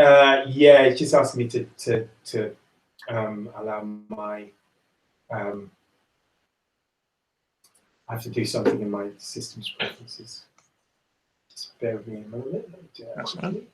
Yeah, it's just asking me to allow my. I have to do something in my system's preferences. Just bear with me a moment. Let me do that. That's fine.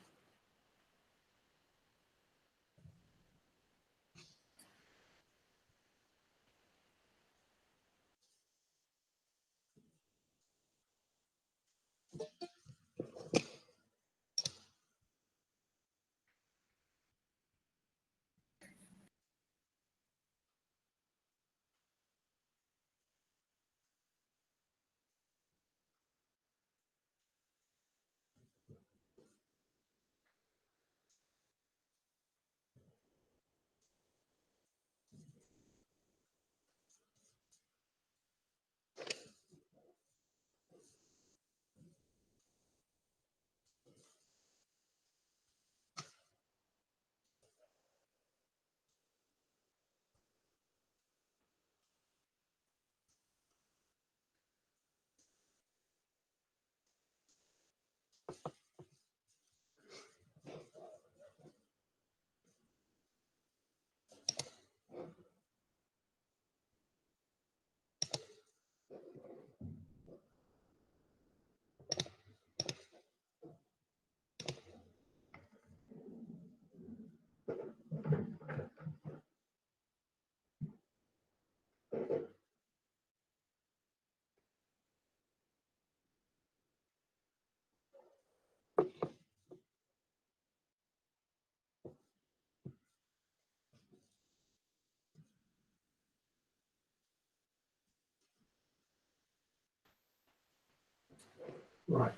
Right.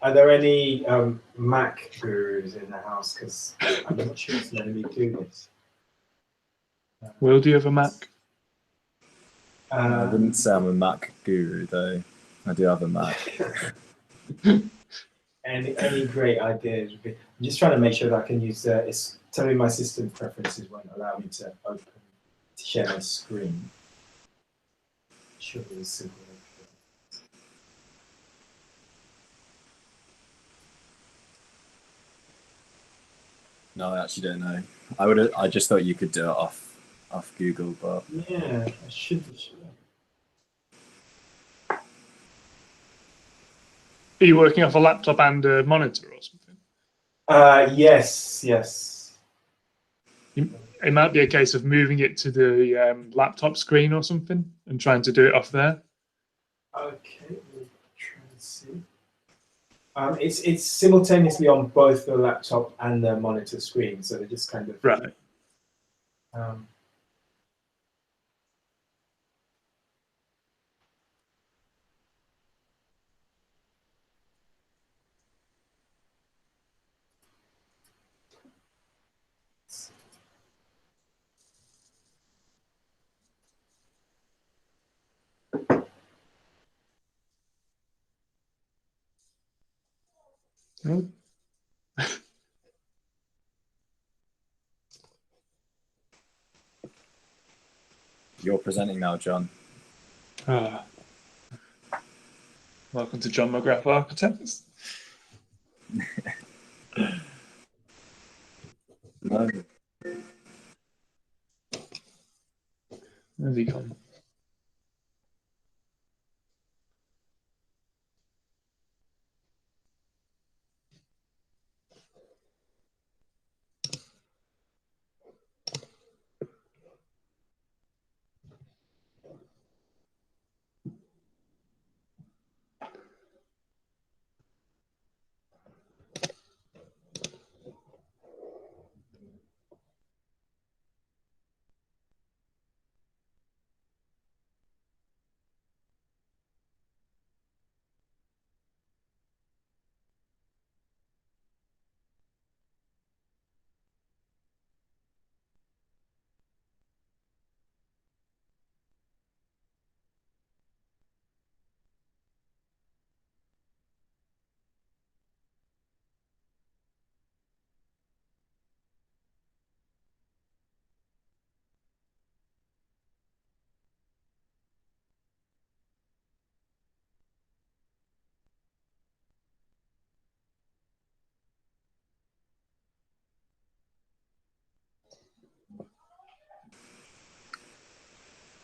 Are there any Mac gurus in the house? Because I'm not sure it's letting me do this. Will, do you have a Mac? I wouldn't say I'm a Mac guru, though. I do have a Mac. Any great ideas would be. I'm just trying to make sure that I can use. It's telling me my system preferences won't allow me to share my screen. Should be simple. No, I actually don't know. I just thought you could do it off Google, but Yeah, I should. Are you working off a laptop and a monitor or something? Yes. It might be a case of moving it to the laptop screen or something and trying to do it off there. Okay, we'll try and see. It's simultaneously on both the laptop and the monitor screen, so they're just kind of right. You're presenting now, John. Welcome to John McGrath Architects. No. Where's he gone?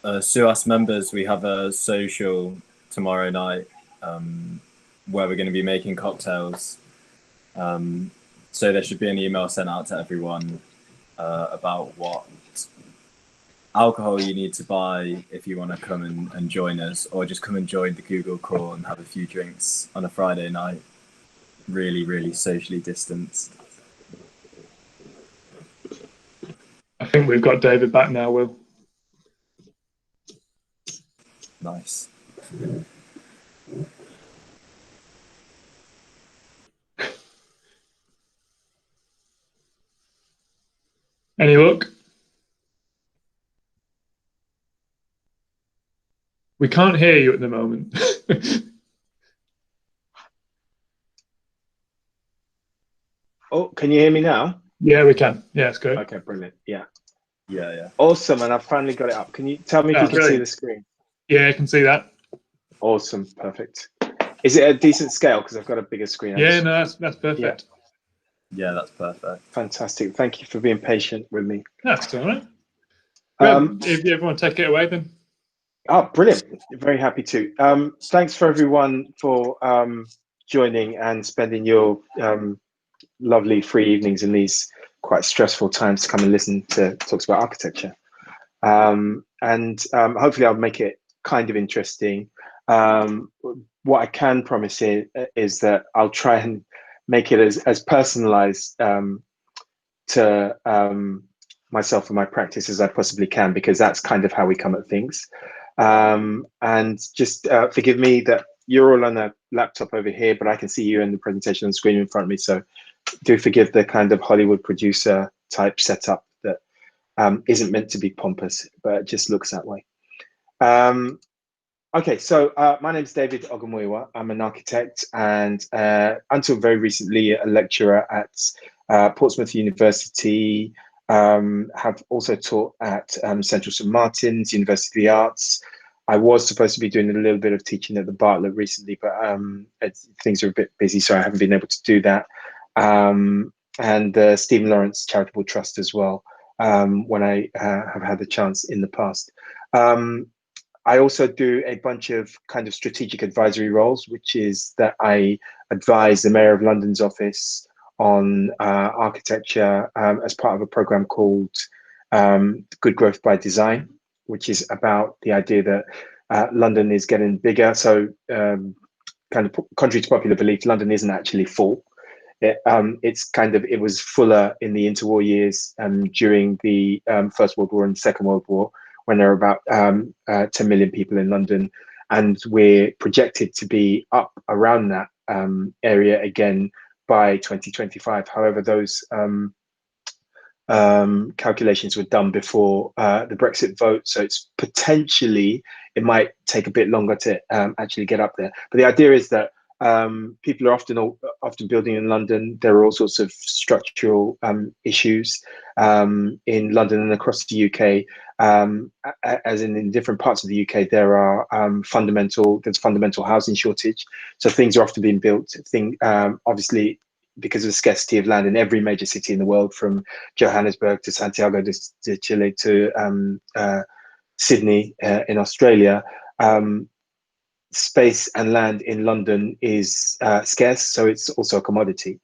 SUAS members, we have a social tomorrow night where we're going to be making cocktails. So there should be an email sent out to everyone about what alcohol you need to buy if you want to come and join us, or just come and join the Google call and have a few drinks on a Friday night. Really, really socially distanced. I think we've got David back now, Will. Nice. Any luck? We can't hear you at the moment. Oh, can you hear me now? Yeah, we can. Yeah, it's good. Okay, brilliant. Yeah. Yeah. Awesome, and I've finally got it up. Can you tell me if you can see the screen? Yeah, I can see that. Awesome, perfect. Is it a decent scale? Because I've got a bigger screen. Yeah, no, that's perfect. Yeah, that's perfect. Fantastic. Thank you for being patient with me. That's all right. Well, if you ever want to take it away, then. Oh, brilliant. Very happy to. Thanks for everyone for joining and spending your lovely free evenings in these quite stressful times to come and listen to talks about architecture. Hopefully I'll make it kind of interesting. What I can promise here is that I'll try and make it as personalized to myself and my practice as I possibly can, because that's kind of how we come at things. And just forgive me that you're all on a laptop over here, but I can see you in the presentation on the screen in front of me. So do forgive the kind of Hollywood producer type setup that isn't meant to be pompous, but it just looks that way. Okay, so my name is David Ogunmuyiwa. I'm an architect and until very recently a lecturer at Portsmouth University. Have also taught at Central St Martin's, University of the Arts. I was supposed to be doing a little bit of teaching at the Bartlett recently, but things are a bit busy, so I haven't been able to do that. And the Stephen Lawrence Charitable Trust as well, when I have had the chance in the past. I also do a bunch of kind of strategic advisory roles, which is that I advise the Mayor of London's office on architecture as part of a program called Good Growth by Design, which is about the idea that London is getting bigger. So kind of contrary to popular belief, London isn't actually full. It was fuller in the interwar years during the First World War and Second World War, when there were about 10 million people in London. And we're projected to be up around that area again by 2025. However, those calculations were done before the Brexit vote, so it's potentially, it might take a bit longer to actually get up there. But the idea is that people are often building in London. There are all sorts of structural issues in London and across the UK. As in different parts of the UK, there's fundamental housing shortage. So things are often being built. Obviously, because of the scarcity of land in every major city in the world, from Johannesburg to Santiago de Chile to Sydney in Australia, space and land in London is scarce, so it's also a commodity.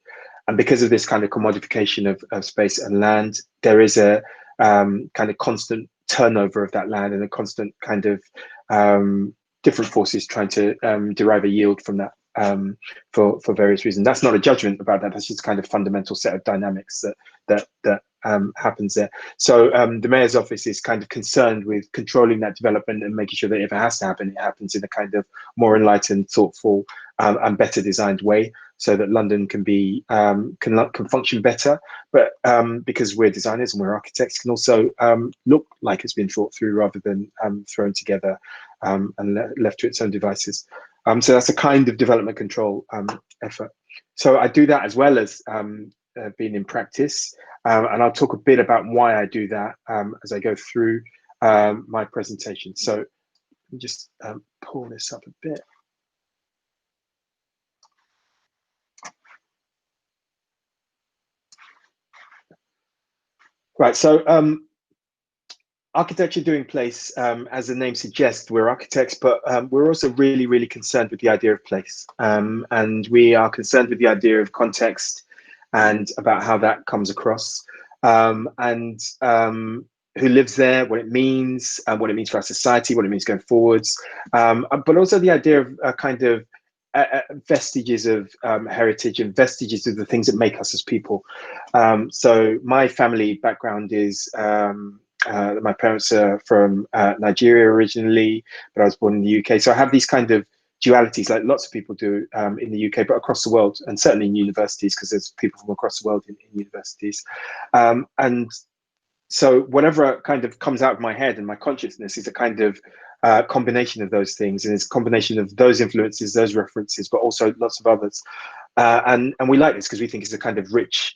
And because of this kind of commodification of space and land, there is a kind of constant turnover of that land and a constant kind of different forces trying to derive a yield from that for various reasons. That's not a judgment about that. That's just kind of fundamental set of dynamics that happens there. So the mayor's office is kind of concerned with controlling that development and making sure that if it has to happen, it happens in a kind of more enlightened, thoughtful, and better designed way, so that London can be can function better. But because we're designers and we're architects, can also look like it's been thought through rather than thrown together and left to its own devices. So that's a kind of development control effort. So I do that as well as being in practice, and I'll talk a bit about why I do that as I go through my presentation. So let me just pull this up a bit. Right, so Architecture Doing Place, as the name suggests, we're architects, but we're also really, really concerned with the idea of place. And we are concerned with the idea of context and about how that comes across. And who lives there, what it means for our society, what it means going forwards. But also the idea of kind of vestiges of heritage and vestiges of the things that make us as people. So my family background is my parents are from Nigeria originally, but I was born in the UK. So I have these kind of dualities, like lots of people do in the UK, but across the world, and certainly in universities, because there's people from across the world in universities. And so whatever kind of comes out of my head and my consciousness is a kind of combination of those things, and it's a combination of those influences, those references, but also lots of others. And we like this because we think it's a kind of rich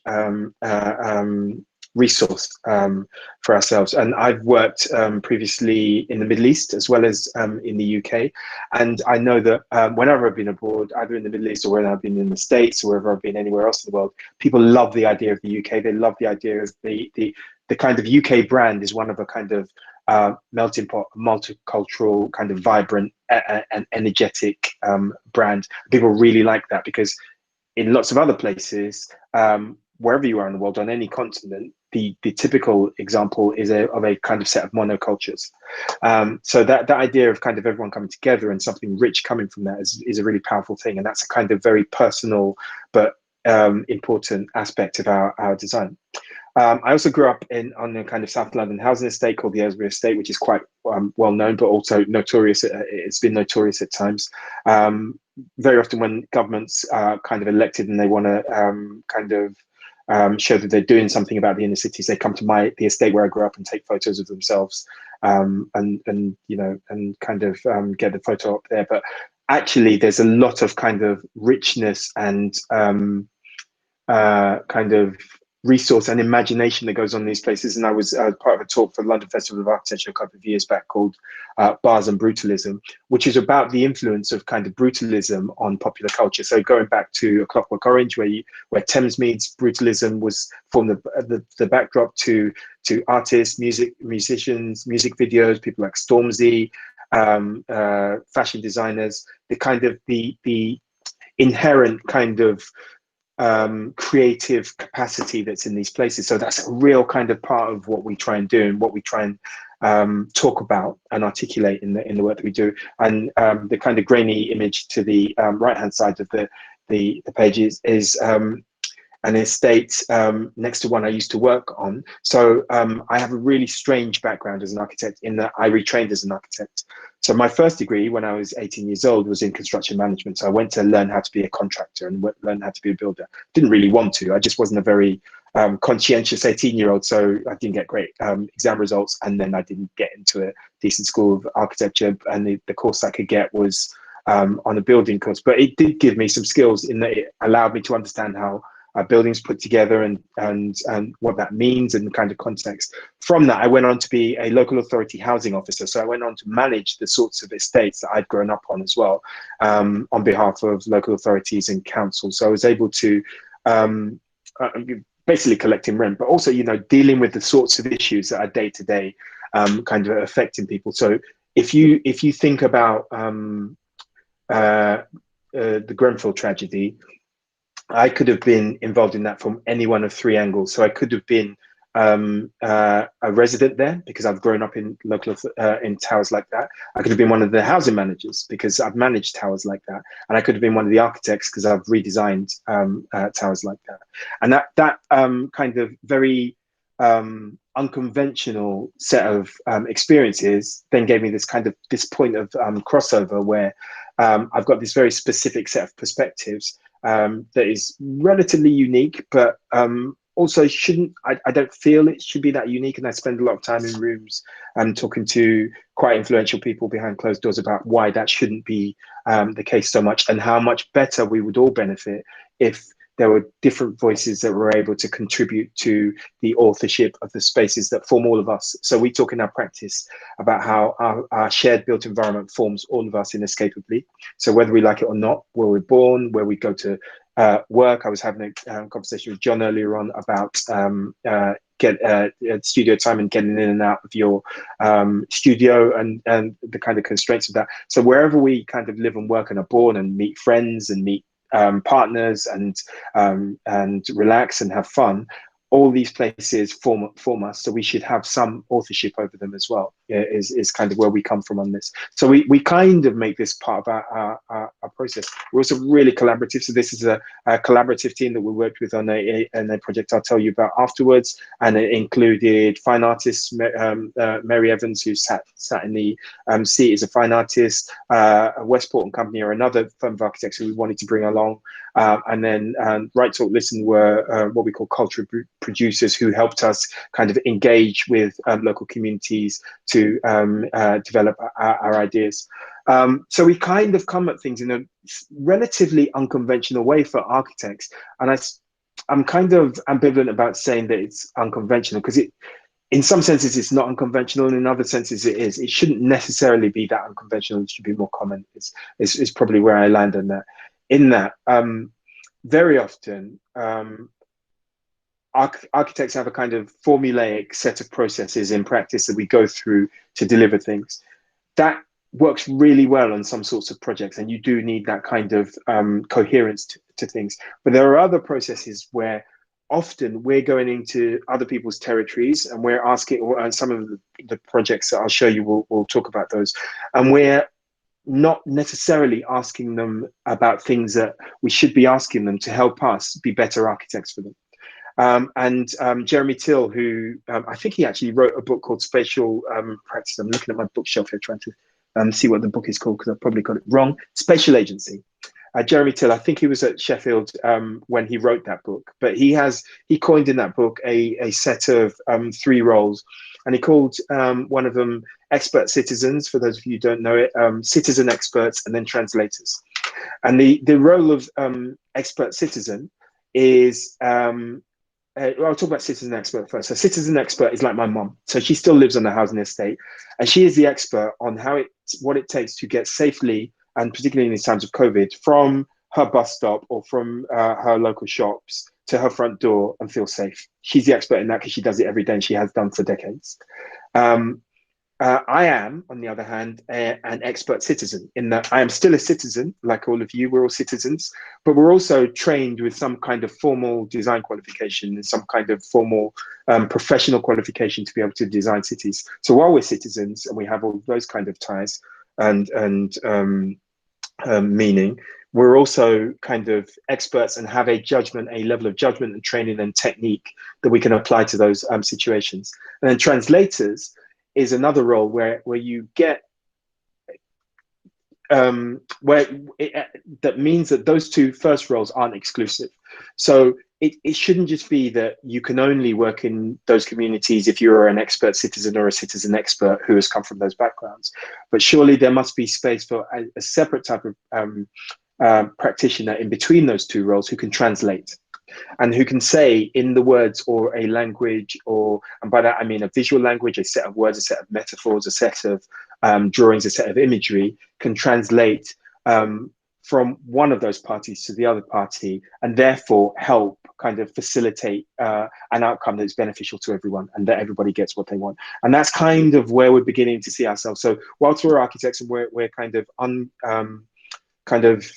resource for ourselves. And I've worked previously in the Middle East as well as in the UK. And I know that whenever I've been abroad, either in the Middle East or when I've been in the States or wherever I've been anywhere else in the world, people love the idea of the UK. They love the idea of the kind of UK brand is one of a kind of melting pot, multicultural, kind of vibrant and energetic brand. People really like that because in lots of other places, wherever you are in the world, on any continent, the typical example is of a kind of set of monocultures. So that idea of kind of everyone coming together and something rich coming from that is a really powerful thing. And that's a kind of very personal but important aspect of our design. I also grew up on a kind of South London housing estate called the Aylesbury Estate, which is quite well known, but also notorious. It's been notorious at times. Very often when governments are kind of elected and they want to kind of show that they're doing something about the inner cities, they come to the estate where I grew up and take photos of themselves and you know, and kind of get the photo up there. But actually, there's a lot of kind of richness and kind of resource and imagination that goes on in these places. And I was part of a talk for the London Festival of Architecture a couple of years back called Bars and Brutalism, which is about the influence of kind of brutalism on popular culture. So going back to A Clockwork Orange, where Thamesmead's brutalism was formed the backdrop to artists, musicians, music videos, people like Stormzy, fashion designers, the kind of the inherent kind of creative capacity that's in these places. So that's a real kind of part of what we try and do and what we try and talk about and articulate in the work that we do. And the kind of grainy image to the right hand side of the page is an estate next to one I used to work on. So I have a really strange background as an architect in that I retrained as an architect. So my first degree when I was 18 years old was in construction management. So I went to learn how to be a contractor and learn how to be a builder. Didn't really want to. I just wasn't a very conscientious 18-year-old. So I didn't get great exam results. And then I didn't get into a decent school of architecture. And the course I could get was on a building course. But it did give me some skills in that it allowed me to understand how buildings put together and what that means and the kind of context. From that, I went on to be a local authority housing officer. So I went on to manage the sorts of estates that I'd grown up on as well, on behalf of local authorities and councils. So I was able to basically collecting rent, but also, you know, dealing with the sorts of issues that are day to day kind of affecting people. So if you think about the Grenfell tragedy, I could have been involved in that from any one of three angles. So I could have been a resident there because I've grown up in in towers like that. I could have been one of the housing managers because I've managed towers like that, and I could have been one of the architects because I've redesigned towers like that. And that kind of very unconventional set of experiences then gave me this point of crossover where I've got this very specific set of perspectives that is relatively unique, but also I don't feel it should be that unique. And I spend a lot of time in rooms talking to quite influential people behind closed doors about why that shouldn't be the case so much, and how much better we would all benefit if there were different voices that were able to contribute to the authorship of the spaces that form all of us. So we talk in our practice about how our shared built environment forms all of us inescapably. So whether we like it or not, where we're born, where we go to work. I was having a conversation with John earlier on about get studio time and getting in and out of your studio and the kind of constraints of that. So wherever we kind of live and work and are born and meet friends and meet partners and relax and have fun, all these places form us, so we should have some authorship over them as well. Is kind of where we come from on this. So we kind of make this part of our process. We're also really collaborative. So this is a collaborative team that we worked with on a project I'll tell you about afterwards, and it included fine artists, Mary Evans, who sat in the seat as a fine artist, Westport and Company are another firm of architects who we wanted to bring along, and then Right Talk Listen were what we call cultural producers who helped us kind of engage with local communities to develop our ideas. So we kind of come at things in a relatively unconventional way for architects, and I'm kind of ambivalent about saying that it's unconventional, because in some senses it's not unconventional, and in other senses it is. It shouldn't necessarily be that unconventional. It should be more common. Is probably where I land on that. In that, very often architects have a kind of formulaic set of processes in practice that we go through to deliver things. That works really well on some sorts of projects, and you do need that kind of coherence to things. But there are other processes where often we're going into other people's territories, and we're asking, and some of the projects that I'll show you, we'll talk about those, and we're not necessarily asking them about things that we should be asking them to help us be better architects for them. Jeremy Till, who I think he actually wrote a book called Spatial Practice. I'm looking at my bookshelf here trying to see what the book is called, because I've probably got it wrong. Spatial Agency. Jeremy Till, I think he was at Sheffield when he wrote that book, but he coined in that book a set of 3 roles, and he called one of them expert citizens, for those of you who don't know it, citizen experts, and then translators. And the role of expert citizen is, I'll talk about citizen expert first. So citizen expert is like my mom. So she still lives on the housing estate, and she is the expert on what it takes to get safely, and particularly in these times of COVID, from her bus stop or from her local shops to her front door and feel safe. She's the expert in that because she does it every day, and she has done for decades. I am, on the other hand, an expert citizen, in that I am still a citizen, like all of you. We're all citizens, but we're also trained with some kind of formal design qualification and some kind of formal professional qualification to be able to design cities. So while we're citizens and we have all those kind of ties and meaning, we're also kind of experts and have a level of judgment and training and technique that we can apply to those situations. And then translators is another role where you get that means that those 2 first roles aren't exclusive. So it shouldn't just be that you can only work in those communities if you're an expert citizen or a citizen expert who has come from those backgrounds. But surely there must be space for a separate type of practitioner in between those 2 roles who can translate, and who can say in the words or a language, and by that I mean a visual language, a set of words, a set of metaphors, a set of drawings, a set of imagery, can translate from one of those parties to the other party, and therefore help kind of facilitate an outcome that's beneficial to everyone, and that everybody gets what they want. And that's kind of where we're beginning to see ourselves. So whilst we're architects and we're kind of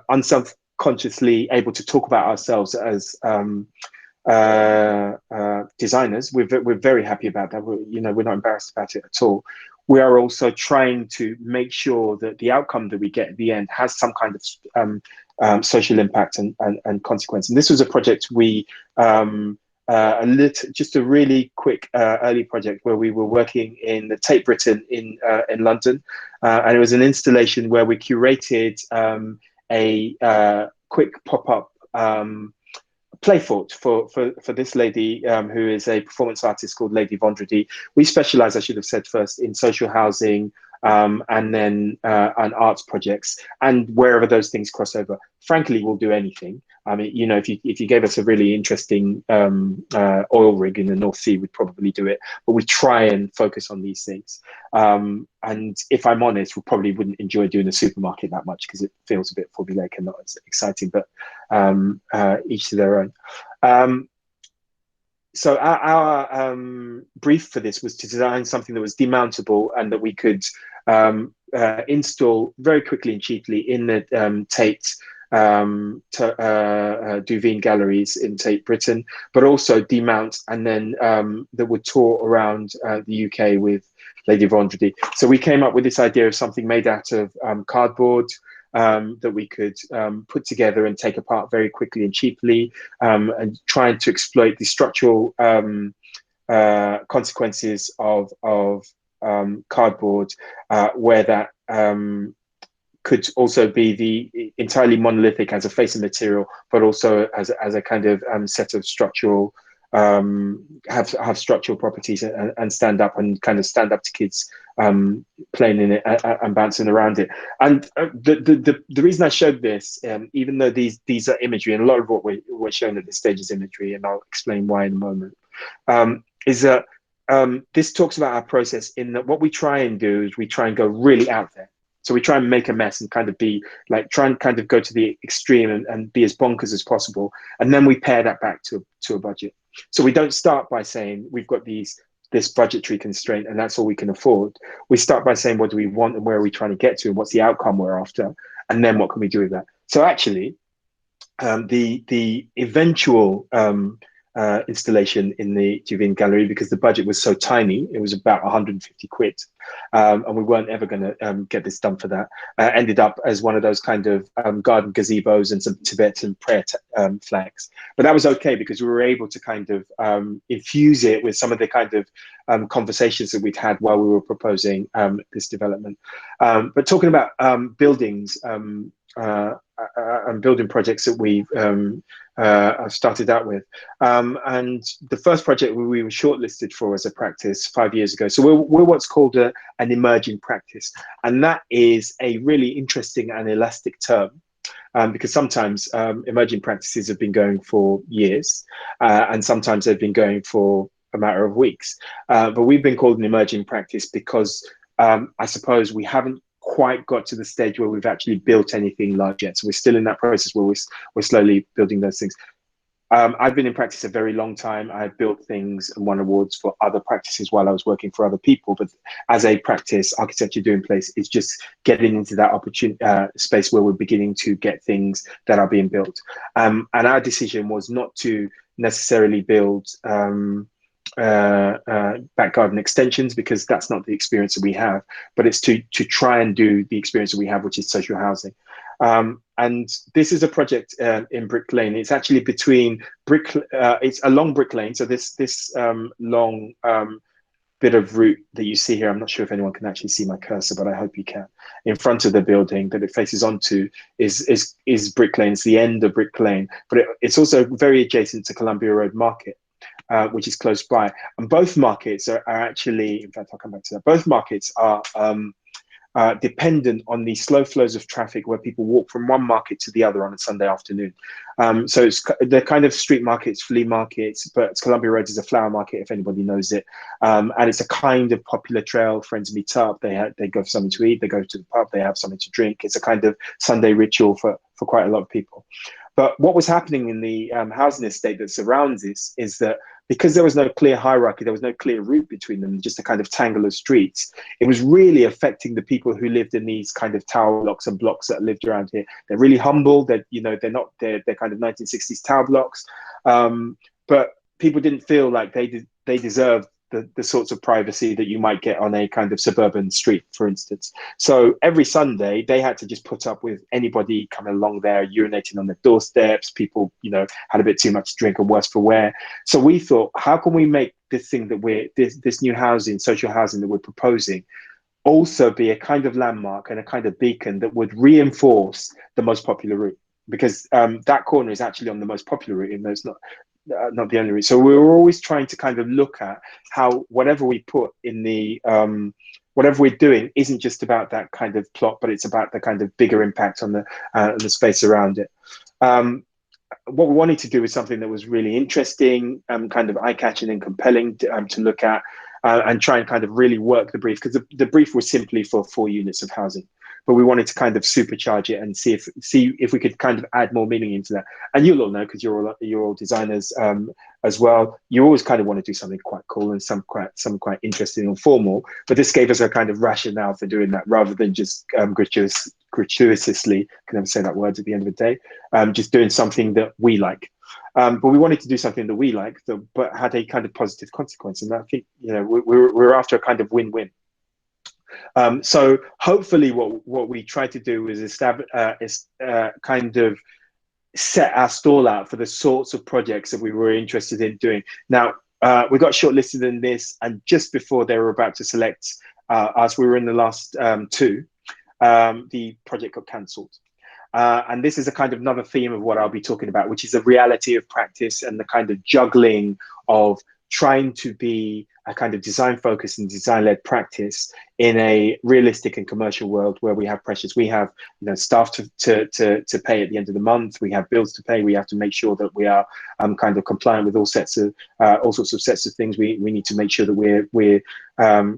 unconsciously able to talk about ourselves as designers, we're very happy about that. We're not embarrassed about it at all. We are also trying to make sure that the outcome that we get at the end has some kind of social impact and consequence. And this was a project just a really quick early project where we were working in the Tate Britain in London, and it was an installation where we curated a quick pop-up play fort for this lady who is a performance artist called Lady Vondrady. We specialize, I should have said first, in social housing, and then and arts projects, and wherever those things cross over. Frankly, we'll do anything. I mean, you know, if you gave us a really interesting oil rig in the North Sea, we'd probably do it. But we try and focus on these things. And if I'm honest, we probably wouldn't enjoy doing a supermarket that much because it feels a bit formulaic and not as exciting. But each to their own. So our brief for this was to design something that was demountable and that we could install very quickly and cheaply in the Tate Duveen galleries in Tate Britain, but also demount and then that would tour around the UK with Lady Vendredi. So we came up with this idea of something made out of cardboard that we could put together and take apart very quickly and cheaply, and trying to exploit the structural consequences of cardboard, where that could also be the entirely monolithic as a face of material, but also as a kind of set of structural have structural properties and stand up and kind of stand up to kids playing in it and bouncing around it. And the reason I showed this, even though these are imagery, and a lot of what we're showing at this stage is imagery, and I'll explain why in a moment, is that this talks about our process in that what we try and do is we try and go really out there. So we try and make a mess and kind of be like, try and kind of go to the extreme and be as bonkers as possible. And then we pair that back to a budget. So we don't start by saying we've got this budgetary constraint and that's all we can afford. We start by saying, what do we want and where are we trying to get to and what's the outcome we're after? And then what can we do with that? So actually, the eventual installation in the Duveen Gallery, because the budget was so tiny, it was about 150 quid, and we weren't ever going to get this done for that. Ended up as one of those kind of garden gazebos and some Tibetan prayer flags. But that was okay because we were able to kind of infuse it with some of the kind of conversations that we'd had while we were proposing this development. But talking about buildings and building projects that we've started out with. And the first project we were shortlisted for as a practice 5 years ago. So we're what's called an emerging practice. And that is a really interesting and elastic term. Because sometimes emerging practices have been going for years, and sometimes they've been going for a matter of weeks. But we've been called an emerging practice because I suppose we haven't quite got to the stage where we've actually built anything large yet. So we're still in that process where we're slowly building those things. I've been in practice a very long time. I've built things and won awards for other practices while I was working for other people. But as a practice, ArchitectureDoingPlace is just getting into that opportunity space where we're beginning to get things that are being built. And our decision was not to necessarily build back garden extensions, because that's not the experience that we have, but it's to try and do the experience that we have, which is social housing. And this is a project in Brick Lane. It's actually between it's along Brick Lane. So this long bit of route that you see here, I'm not sure if anyone can actually see my cursor, but I hope you can. In front of the building that it faces onto is Brick Lane. It's the end of Brick Lane, but it's also very adjacent to Columbia Road Market, which is close by. And both markets are actually, in fact, I'll come back to that. Both markets are dependent on the slow flows of traffic where people walk from one market to the other on a Sunday afternoon. So they're kind of street markets, flea markets, but Columbia Road is a flower market, if anybody knows it. And it's a kind of popular trail. Friends meet up, they go for something to eat, they go to the pub, they have something to drink. It's a kind of Sunday ritual for quite a lot of people. But what was happening in the housing estate that surrounds this is that because there was no clear hierarchy, there was no clear route between them, just a kind of tangle of streets, it was really affecting the people who lived in these kind of tower blocks and blocks that lived around here. They're really humble, they're kind of 1960s tower blocks, but people didn't feel like they deserved the sorts of privacy that you might get on a kind of suburban street, for instance. So every Sunday they had to just put up with anybody coming along there, urinating on their doorsteps. People, had a bit too much to drink and worse for wear. So we thought, how can we make this thing that this new housing, social housing that we're proposing, also be a kind of landmark and a kind of beacon that would reinforce the most popular route? Because that corner is actually on the most popular route, and there's not the only route. So we were always trying to kind of look at how whatever we put in the whatever we're doing isn't just about that kind of plot, but it's about the kind of bigger impact on the space around it. What we wanted to do was something that was really interesting, kind of eye-catching and compelling to look at, and try and kind of really work the brief, because the brief was simply for 4 units of housing, but we wanted to kind of supercharge it and see if we could kind of add more meaning into that. And you'll all know, because you're all designers as well, you always kind of want to do something quite cool and some quite interesting and formal, but this gave us a kind of rationale for doing that, rather than just gratuitously, can never say that word at the end of the day, just doing something that we like. But we wanted to do something that we like, but had a kind of positive consequence, and I think, you know, we're after a kind of win-win. So hopefully what we tried to do is establish kind of set our stall out for the sorts of projects that we were interested in doing. Now, we got shortlisted in this, and just before they were about to select us, we were in the last 2, the project got cancelled. And this is a kind of another theme of what I'll be talking about, which is the reality of practice and the kind of juggling of trying to be a kind of design focused and design led practice in a realistic and commercial world where we have pressures. We have, you know, staff to pay at the end of the month. We have bills to pay. We have to make sure that we are kind of compliant with all sorts of sets of things. We need to make sure that we're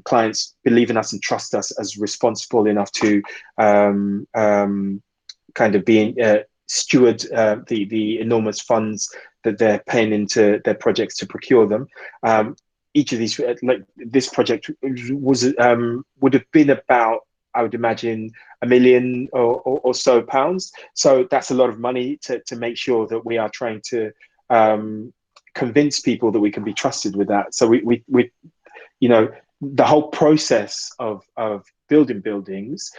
clients believe in us and trust us as responsible enough to kind of being steward the enormous funds that they're paying into their projects to procure them. Each of these, like this project, was would have been about, I would imagine, £1 million or so pounds. So that's a lot of money to make sure that we are trying to convince people that we can be trusted with that. So we you know, the whole process of building buildings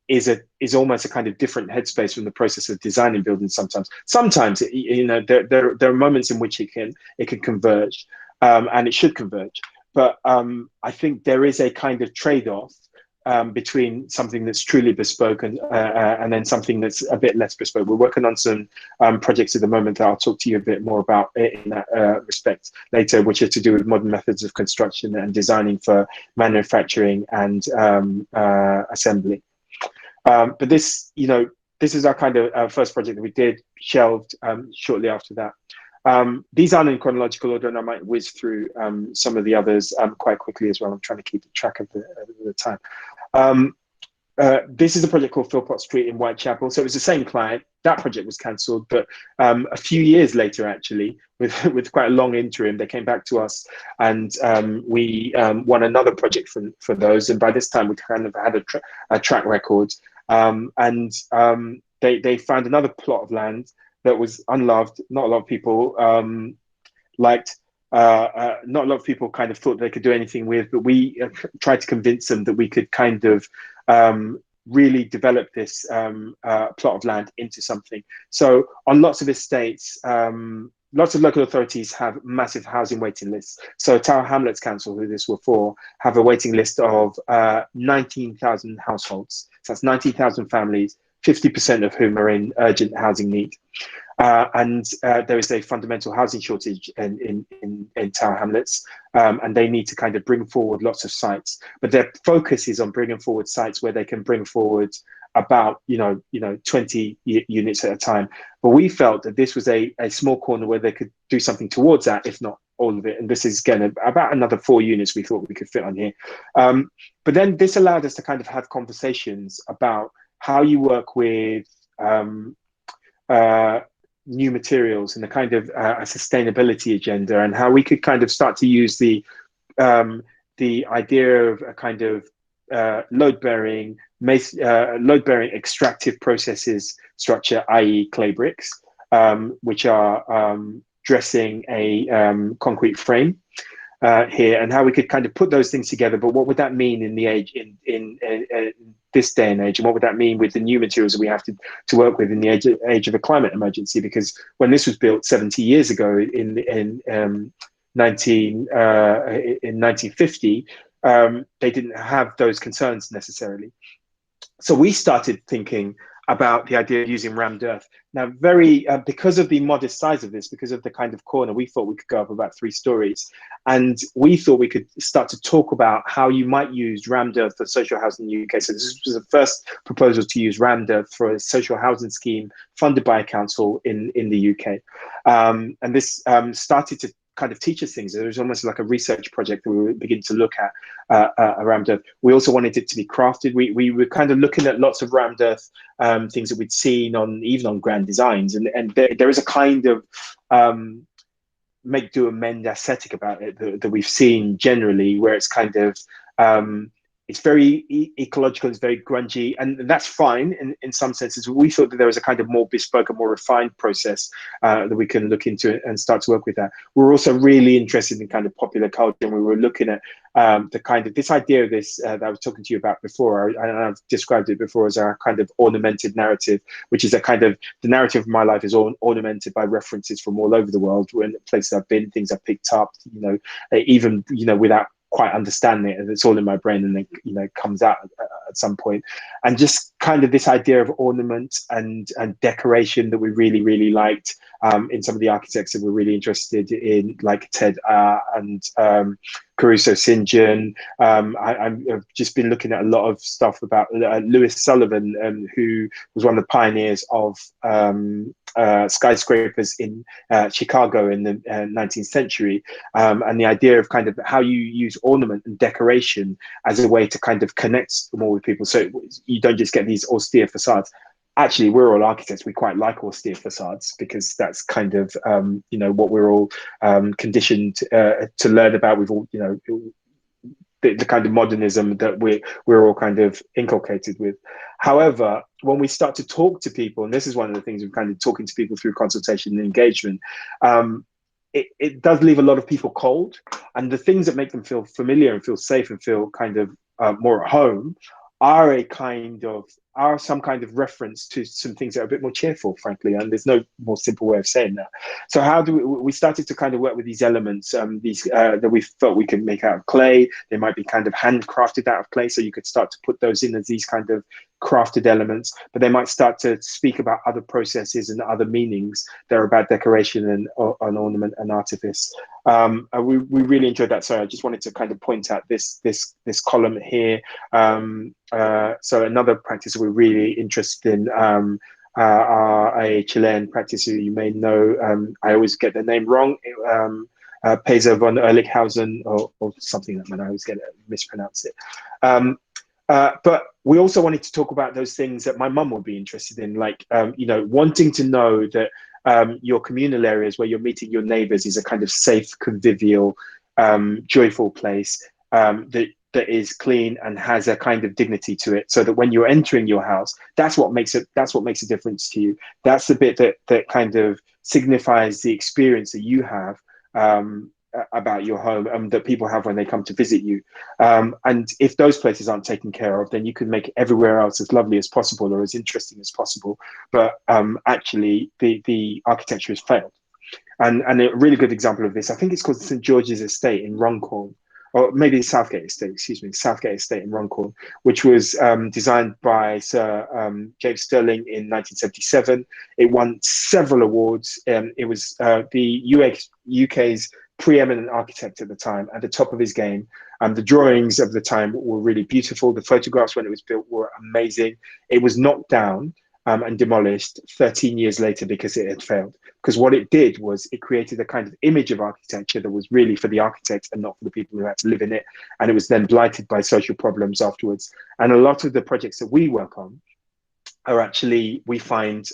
is almost a kind of different headspace from the process of designing buildings. Sometimes you know, there are moments in which it can converge, and it should converge. But I think there is a kind of trade-off between something that's truly bespoke and then something that's a bit less bespoke. We're working on some projects at the moment that I'll talk to you a bit more about in that respect later, which are to do with modern methods of construction and designing for manufacturing and assembly. But this, you know, this is our kind of first project that we did, shelved shortly after that. These aren't in chronological order, and I might whiz through some of the others quite quickly as well. I'm trying to keep track of the time. This is a project called Philpott Street in Whitechapel. So it was the same client. That project was cancelled, but a few years later, actually, with quite a long interim, they came back to us, and we won another project for those. And by this time, we kind of had a track record. They found another plot of land that was unloved. Not a lot of people liked. Not a lot of people kind of thought they could do anything with, but we tried to convince them that we could kind of really develop this plot of land into something. So on lots of estates, lots of local authorities have massive housing waiting lists. So Tower Hamlets Council, who this were for, have a waiting list of 19,000 households. So that's 19,000 families, 50% of whom are in urgent housing need. And there is a fundamental housing shortage in Tower Hamlets, and they need to kind of bring forward lots of sites. But their focus is on bringing forward sites where they can bring forward about 20 units at a time. But we felt that this was a small corner where they could do something towards that, if not all of it. And this is again about another 4 units we thought we could fit on here. But then this allowed us to kind of have conversations about how you work with new materials and the kind of a sustainability agenda, and how we could kind of start to use the idea of a kind of load-bearing extractive processes structure, i.e. clay bricks, which are dressing a concrete frame here, and how we could kind of put those things together. But what would that mean in the age in this day and age, and what would that mean with the new materials that we have to work with in the age of a climate emergency? Because when this was built 70 years ago in 1950, they didn't have those concerns necessarily. So we started thinking about the idea of using rammed earth. Now, because of the modest size of this, because of the kind of corner, we thought we could go up about 3 stories. And we thought we could start to talk about how you might use rammed earth for social housing in the UK. So this was the first proposal to use rammed earth for a social housing scheme funded by a council in the UK. And this started to kind of teach us things. It was almost like a research project that we were beginning to look at rammed earth. We also wanted it to be crafted. We were kind of looking at lots of rammed earth things that we'd seen even on grand designs, and there is a kind of make do amend aesthetic about it that we've seen generally, where it's kind of it's very ecological, it's very grungy, and that's fine in some senses. We thought that there was a kind of more bespoke and more refined process that we can look into and start to work with that. We're also really interested in kind of popular culture, and we were looking at the kind of this idea of this that I was talking to you about before, and I've described it before as our kind of ornamented narrative, which is a kind of, the narrative of my life is ornamented by references from all over the world, when places I've been, things I've picked up, even without quite understanding it, and it's all in my brain, and then it comes out at some point. And just kind of this idea of ornament and decoration that we really liked in some of the architects that we're really interested in, like Ted and Caruso St. I've just been looking at a lot of stuff about Lewis Sullivan, who was one of the pioneers of skyscrapers in Chicago in the 19th century, and the idea of kind of how you use ornament and decoration as a way to kind of connect more with people, so you don't just get these austere facades. Actually, we're all architects. We quite like austere facades because that's kind of what we're all conditioned to learn about. We've all the kind of modernism that we're all kind of inculcated with. However, when we start to talk to people, and this is one of the things we're kind of talking to people through consultation and engagement, it does leave a lot of people cold, and the things that make them feel familiar and feel safe and feel kind of more at home are some kind of reference to some things that are a bit more cheerful, frankly, and there's no more simple way of saying that. So how do we started to kind of work with these elements, that we felt we could make out of clay. They might be kind of handcrafted out of clay, so you could start to put those in as these kind of crafted elements, but they might start to speak about other processes and other meanings that are about decoration and ornament and artifice. We really enjoyed that. So I just wanted to kind of point out this column here. So another practice that we're really interested in are a Chilean practice who you may know. I always get the name wrong. Peza von Ehrlichhausen or something like that. I always mispronounce it. But we also wanted to talk about those things that my mum would be interested in, like, wanting to know that your communal areas where you're meeting your neighbors is a kind of safe, convivial, joyful place that is clean and has a kind of dignity to it, so that when you're entering your house, that's what makes a difference to you. That's the bit that kind of signifies the experience that you have about your home and that people have when they come to visit you. And if those places aren't taken care of, then you can make everywhere else as lovely as possible or as interesting as possible. But actually, the architecture has failed. And a really good example of this, I think it's called St. George's Estate in Runcorn, or maybe Southgate Estate, Southgate Estate in Runcorn, which was designed by Sir James Stirling in 1977. It won several awards. It was the UK's preeminent architect at the time, at the top of his game. The drawings of the time were really beautiful. The photographs when it was built were amazing. It was knocked down and demolished 13 years later because it had failed. Because what it did was it created a kind of image of architecture that was really for the architect and not for the people who had to live in it. And it was then blighted by social problems afterwards. And a lot of the projects that we work on are actually, we find,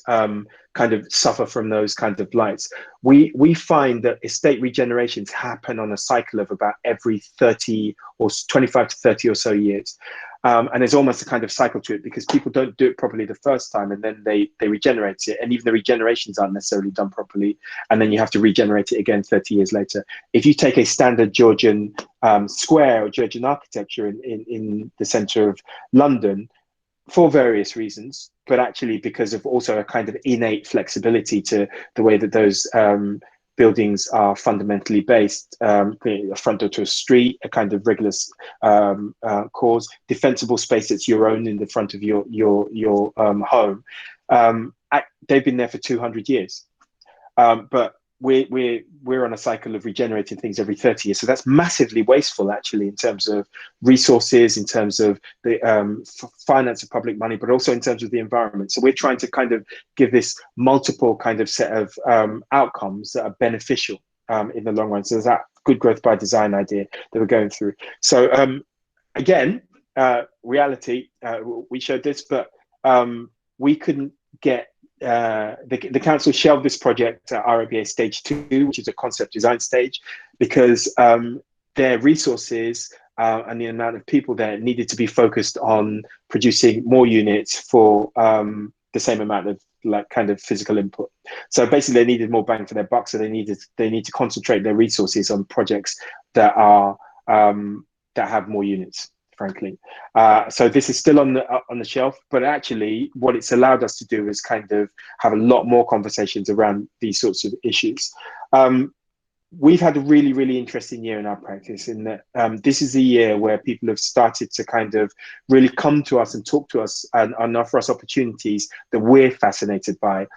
kind of suffer from those kinds of blights. We find that estate regenerations happen on a cycle of about every 30 or 25 to 30 or so years. And there's almost a kind of cycle to it because people don't do it properly the first time, and then they regenerate it. And even the regenerations aren't necessarily done properly. And then you have to regenerate it again 30 years later. If you take a standard Georgian square or Georgian architecture in the center of London, for various reasons, but actually because of also a kind of innate flexibility to the way that those buildings are fundamentally based, a front door to a street, a kind of regular cause, defensible space that's your own in the front of your home. They've been there for 200 years, but we're on a cycle of regenerating things every 30 years. So that's massively wasteful, actually, in terms of resources, in terms of the finance of public money, but also in terms of the environment. So we're trying to kind of give this multiple kind of set of outcomes that are beneficial in the long run. So there's that good growth by design idea that we're going through. So again, reality, we showed this, but we couldn't get the council shelved this project at RIBA stage 2, which is a concept design stage, because their resources and the amount of people there needed to be focused on producing more units for the same amount of kind of physical input. So basically they needed more bang for their buck. So they need to concentrate their resources on projects that are that have more units, frankly. So this is still on the shelf, but actually what it's allowed us to do is kind of have a lot more conversations around these sorts of issues. We've had a really, really interesting year in our practice, in that this is a year where people have started to kind of really come to us and talk to us and offer us opportunities that we're fascinated by.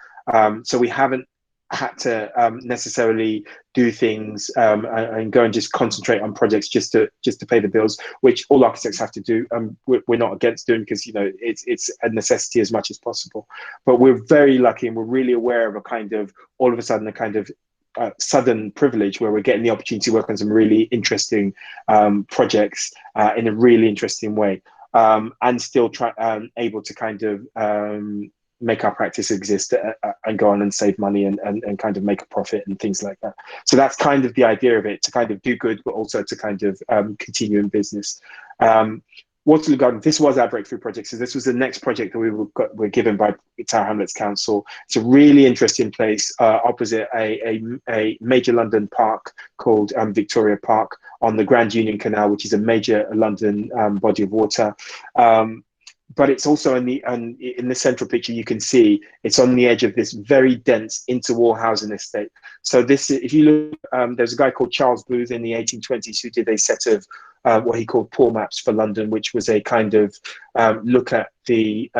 So we haven't had to necessarily do things and go and just concentrate on projects just to pay the bills, which all architects have to do. We're not against doing, because it's a necessity as much as possible. But we're very lucky, and we're really aware of a kind of all of a sudden a kind of sudden privilege where we're getting the opportunity to work on some really interesting projects in a really interesting way, and still able to kind of make our practice exist and go on and save money and kind of make a profit and things like that. So that's kind of the idea of it, to kind of do good, but also to kind of continue in business. Waterloo Garden, this was our breakthrough project. So this was the next project that we were given by Tower Hamlets Council. It's a really interesting place opposite a major London park called Victoria Park on the Grand Union Canal, which is a major London body of water. But it's also in the central picture, you can see it's on the edge of this very dense interwar housing estate. So this, if you look, there's a guy called Charles Booth in the 1820s who did a set of what he called poor maps for London, which was a kind of look at the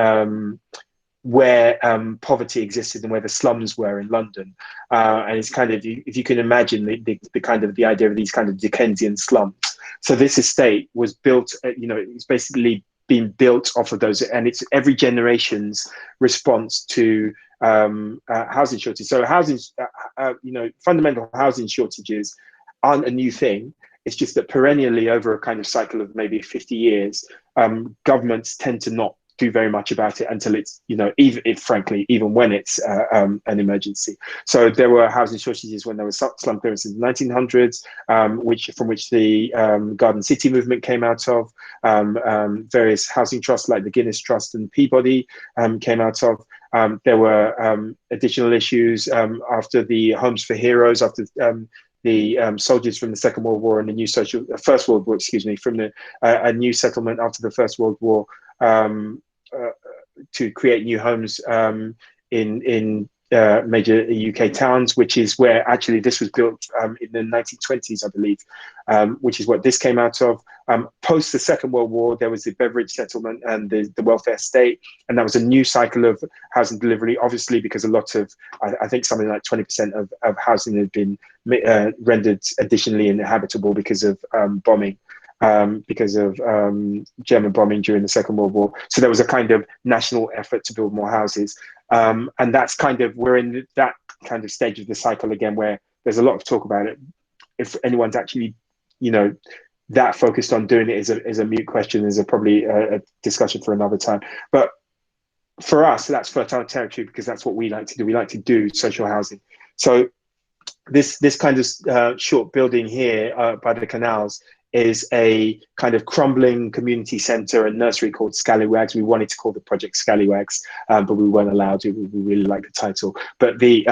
where poverty existed and where the slums were in London. And it's kind of, if you can imagine the kind of the idea of these kind of Dickensian slums. So this estate was built, it's basically been built off of those, and it's every generation's response to housing shortage. So housing, fundamental housing shortages aren't a new thing. It's just that perennially, over a kind of cycle of maybe 50 years, governments tend to not do very much about it until it's, even when it's an emergency. So there were housing shortages when there was slum clearance in the 1900s, from which the Garden City movement came out of. Various housing trusts like the Guinness Trust and Peabody came out of. There were additional issues after the Homes for Heroes, after the soldiers from the Second World War and the First World War, from a new settlement after the First World War, to create new homes in major UK towns, which is where actually this was built in the 1920s, I believe, which is what this came out of. Post the Second World War, there was the Beveridge settlement and the welfare state, and that was a new cycle of housing delivery, obviously because a lot of, I think something like 20% of housing had been rendered additionally inhabitable because of bombing. Because of German bombing during the Second World War. So there was a kind of national effort to build more houses. And that's kind of, we're in that kind of stage of the cycle again, where there's a lot of talk about it. If anyone's actually, that focused on doing it is a mute question, is probably a discussion for another time. But for us, that's fertile territory, because that's what we like to do. We like to do social housing. So this kind of short building here by the canals is a kind of crumbling community centre and nursery called Scallywags. We wanted to call the project Scallywags, but we weren't allowed to. We really like the title. But the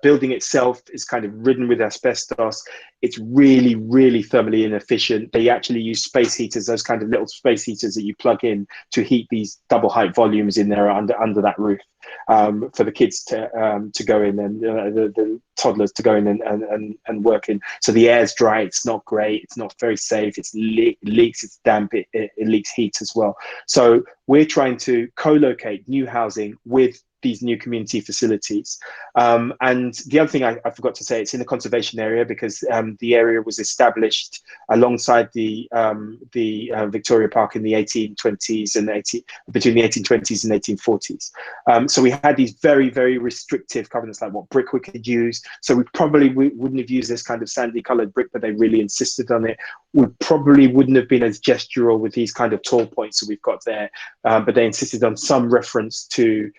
building itself is kind of ridden with asbestos. It's really, really thermally inefficient. They actually use space heaters, those kind of little space heaters that you plug in to heat these double height volumes in there under that roof, for the kids to go in, and the toddlers to go in and work in. So the air's dry, it's not great, it's not very safe, it leaks, it's damp, it leaks heat as well. So we're trying to co-locate new housing with these new community facilities. And the other thing I forgot to say, it's in a conservation area because the area was established alongside the Victoria Park in the 1820s and between the 1820s and 1840s. So we had these very, very restrictive covenants, like what brick we could use. So we wouldn't have used this kind of sandy colored brick, but they really insisted on it. We probably wouldn't have been as gestural with these kind of tall points that we've got there, but they insisted on some reference to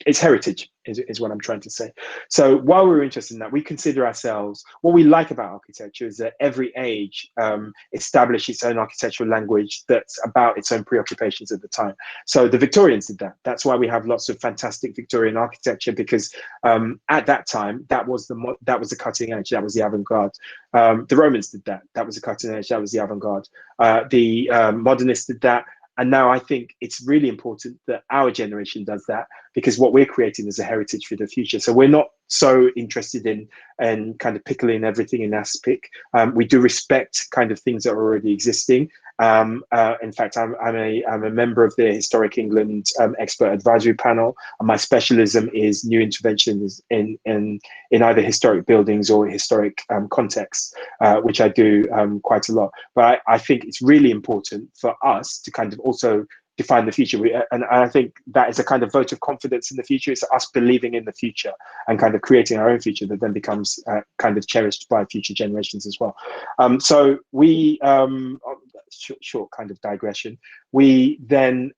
its heritage is what I'm trying to say. So while we're interested in that, we consider ourselves, what we like about architecture is that every age established its own architectural language that's about its own preoccupations at the time. So the Victorians did that. That's why we have lots of fantastic Victorian architecture, because at that time, that was the cutting edge, that was the avant-garde. The Romans did that. That was the cutting edge, that was the avant-garde. The modernists did that. And now I think it's really important that our generation does that, because what we're creating is a heritage for the future. So we're not so interested in kind of pickling everything in aspic. We do respect kind of things that are already existing. In fact, I'm a member of the Historic England Expert Advisory Panel, and my specialism is new interventions in either historic buildings or historic contexts, which I do quite a lot. But I think it's really important for us to kind of also define the future. And I think that is a kind of vote of confidence in the future. It's us believing in the future and kind of creating our own future that then becomes kind of cherished by future generations as well. So we, short kind of digression, we then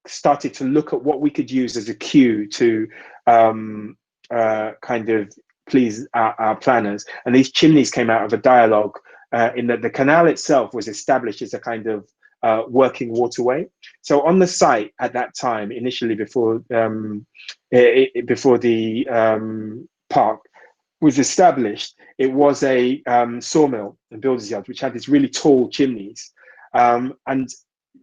started to look at what we could use as a cue to kind of please our planners. And these chimneys came out of a dialogue in that the canal itself was established as a kind of working waterway. So on the site at that time, initially before the park was established, it was a sawmill and builders' yard, which had these really tall chimneys. And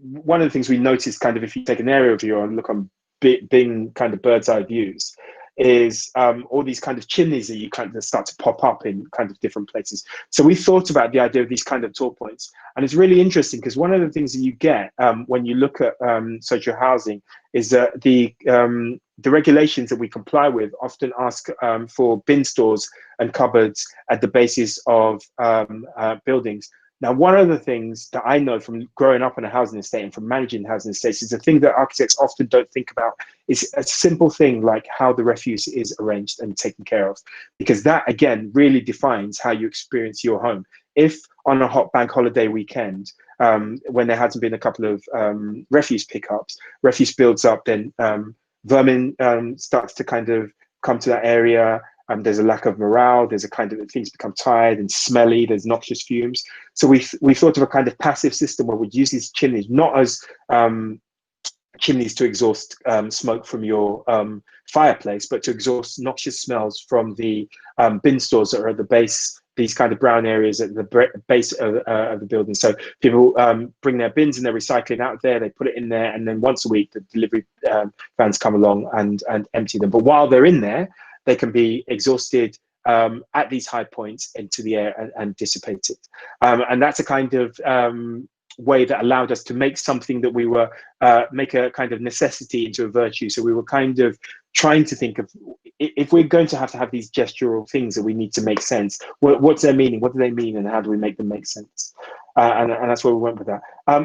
one of the things we noticed, kind of if you take an aerial view and look on Bing kind of bird's eye views, is all these kind of chimneys that you kind of start to pop up in kind of different places. So we thought about the idea of these kind of tall points, and it's really interesting because one of the things that you get when you look at social housing is that the regulations that we comply with often ask for bin stores and cupboards at the bases of buildings. Now, one of the things that I know from growing up in a housing estate and from managing housing estates is the thing that architects often don't think about is a simple thing like how the refuse is arranged and taken care of, because that, again, really defines how you experience your home. If on a hot bank holiday weekend, when there hasn't been a couple of refuse pickups, refuse builds up, then vermin starts to kind of come to that area. There's a lack of morale, there's a kind of, things become tired and smelly, there's noxious fumes. So we thought of a kind of passive system where we'd use these chimneys, not as chimneys to exhaust smoke from your fireplace, but to exhaust noxious smells from the bin stores that are at the base, these kind of brown areas at the base of the building. So people bring their bins and their recycling out there, they put it in there, and then once a week the delivery vans come along and empty them. But while they're in there, they can be exhausted at these high points into the air and dissipated. And that's a kind of way that allowed us to make something that we were, make a kind of necessity into a virtue. So we were kind of trying to think of, if we're going to have these gestural things that we need to make sense, what's their meaning? What do they mean? And how do we make them make sense? And that's where we went with that.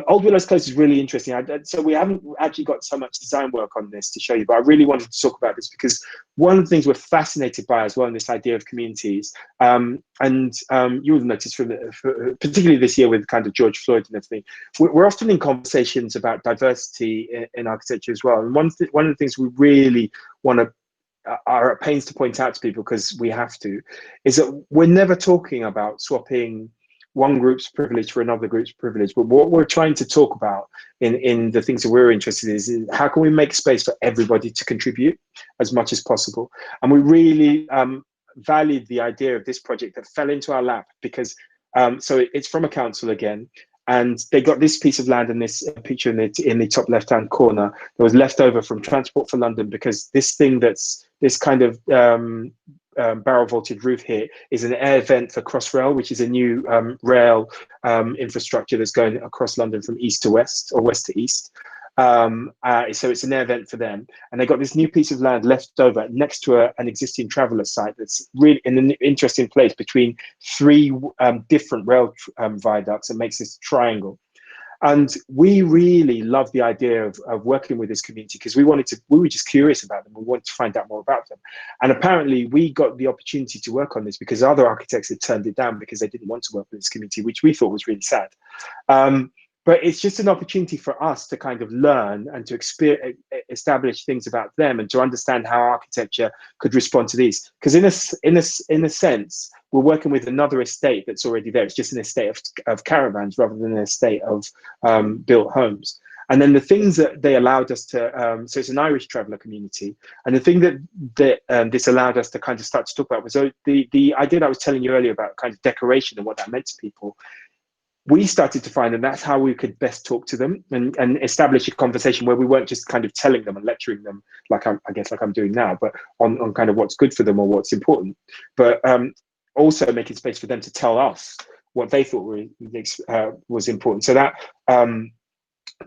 Old Willows Close is really interesting. So we haven't actually got so much design work on this to show you, but I really wanted to talk about this because one of the things we're fascinated by as well in this idea of communities, and you will notice particularly this year with kind of George Floyd and everything, we're often in conversations about diversity in architecture as well. And one of the things we really are at pains to point out to people, because we have to, is that we're never talking about swapping one group's privilege for another group's privilege. But what we're trying to talk about in the things that we're interested in is how can we make space for everybody to contribute as much as possible. And we really valued the idea of this project that fell into our lap because so it's from a council again, and they got this piece of land in this picture in the top left-hand corner that was left over from Transport for London, because this thing that's this kind of barrel vaulted roof here is an air vent for Crossrail, which is a new rail infrastructure that's going across London from east to west or west to east. So it's an air vent for them, and they got this new piece of land left over next to an existing traveller site that's really in an interesting place between three different rail viaducts that makes this triangle. And we really love the idea of working with this community because we were just curious about them. We wanted to find out more about them. And apparently we got the opportunity to work on this because other architects had turned it down because they didn't want to work with this community, which we thought was really sad. But it's just an opportunity for us to kind of learn and to establish things about them and to understand how architecture could respond to these. Because in a sense, we're working with another estate that's already there. It's just an estate of caravans rather than an estate of built homes. And then the things that they allowed us to, so it's an Irish traveller community. And the thing that this allowed us to kind of start to talk about was the idea that I was telling you earlier about kind of decoration and what that meant to people. We started to find that that's how we could best talk to them and establish a conversation where we weren't just kind of telling them and lecturing them like I guess like I'm doing now, but on kind of what's good for them or what's important, but also making space for them to tell us what they thought was important. So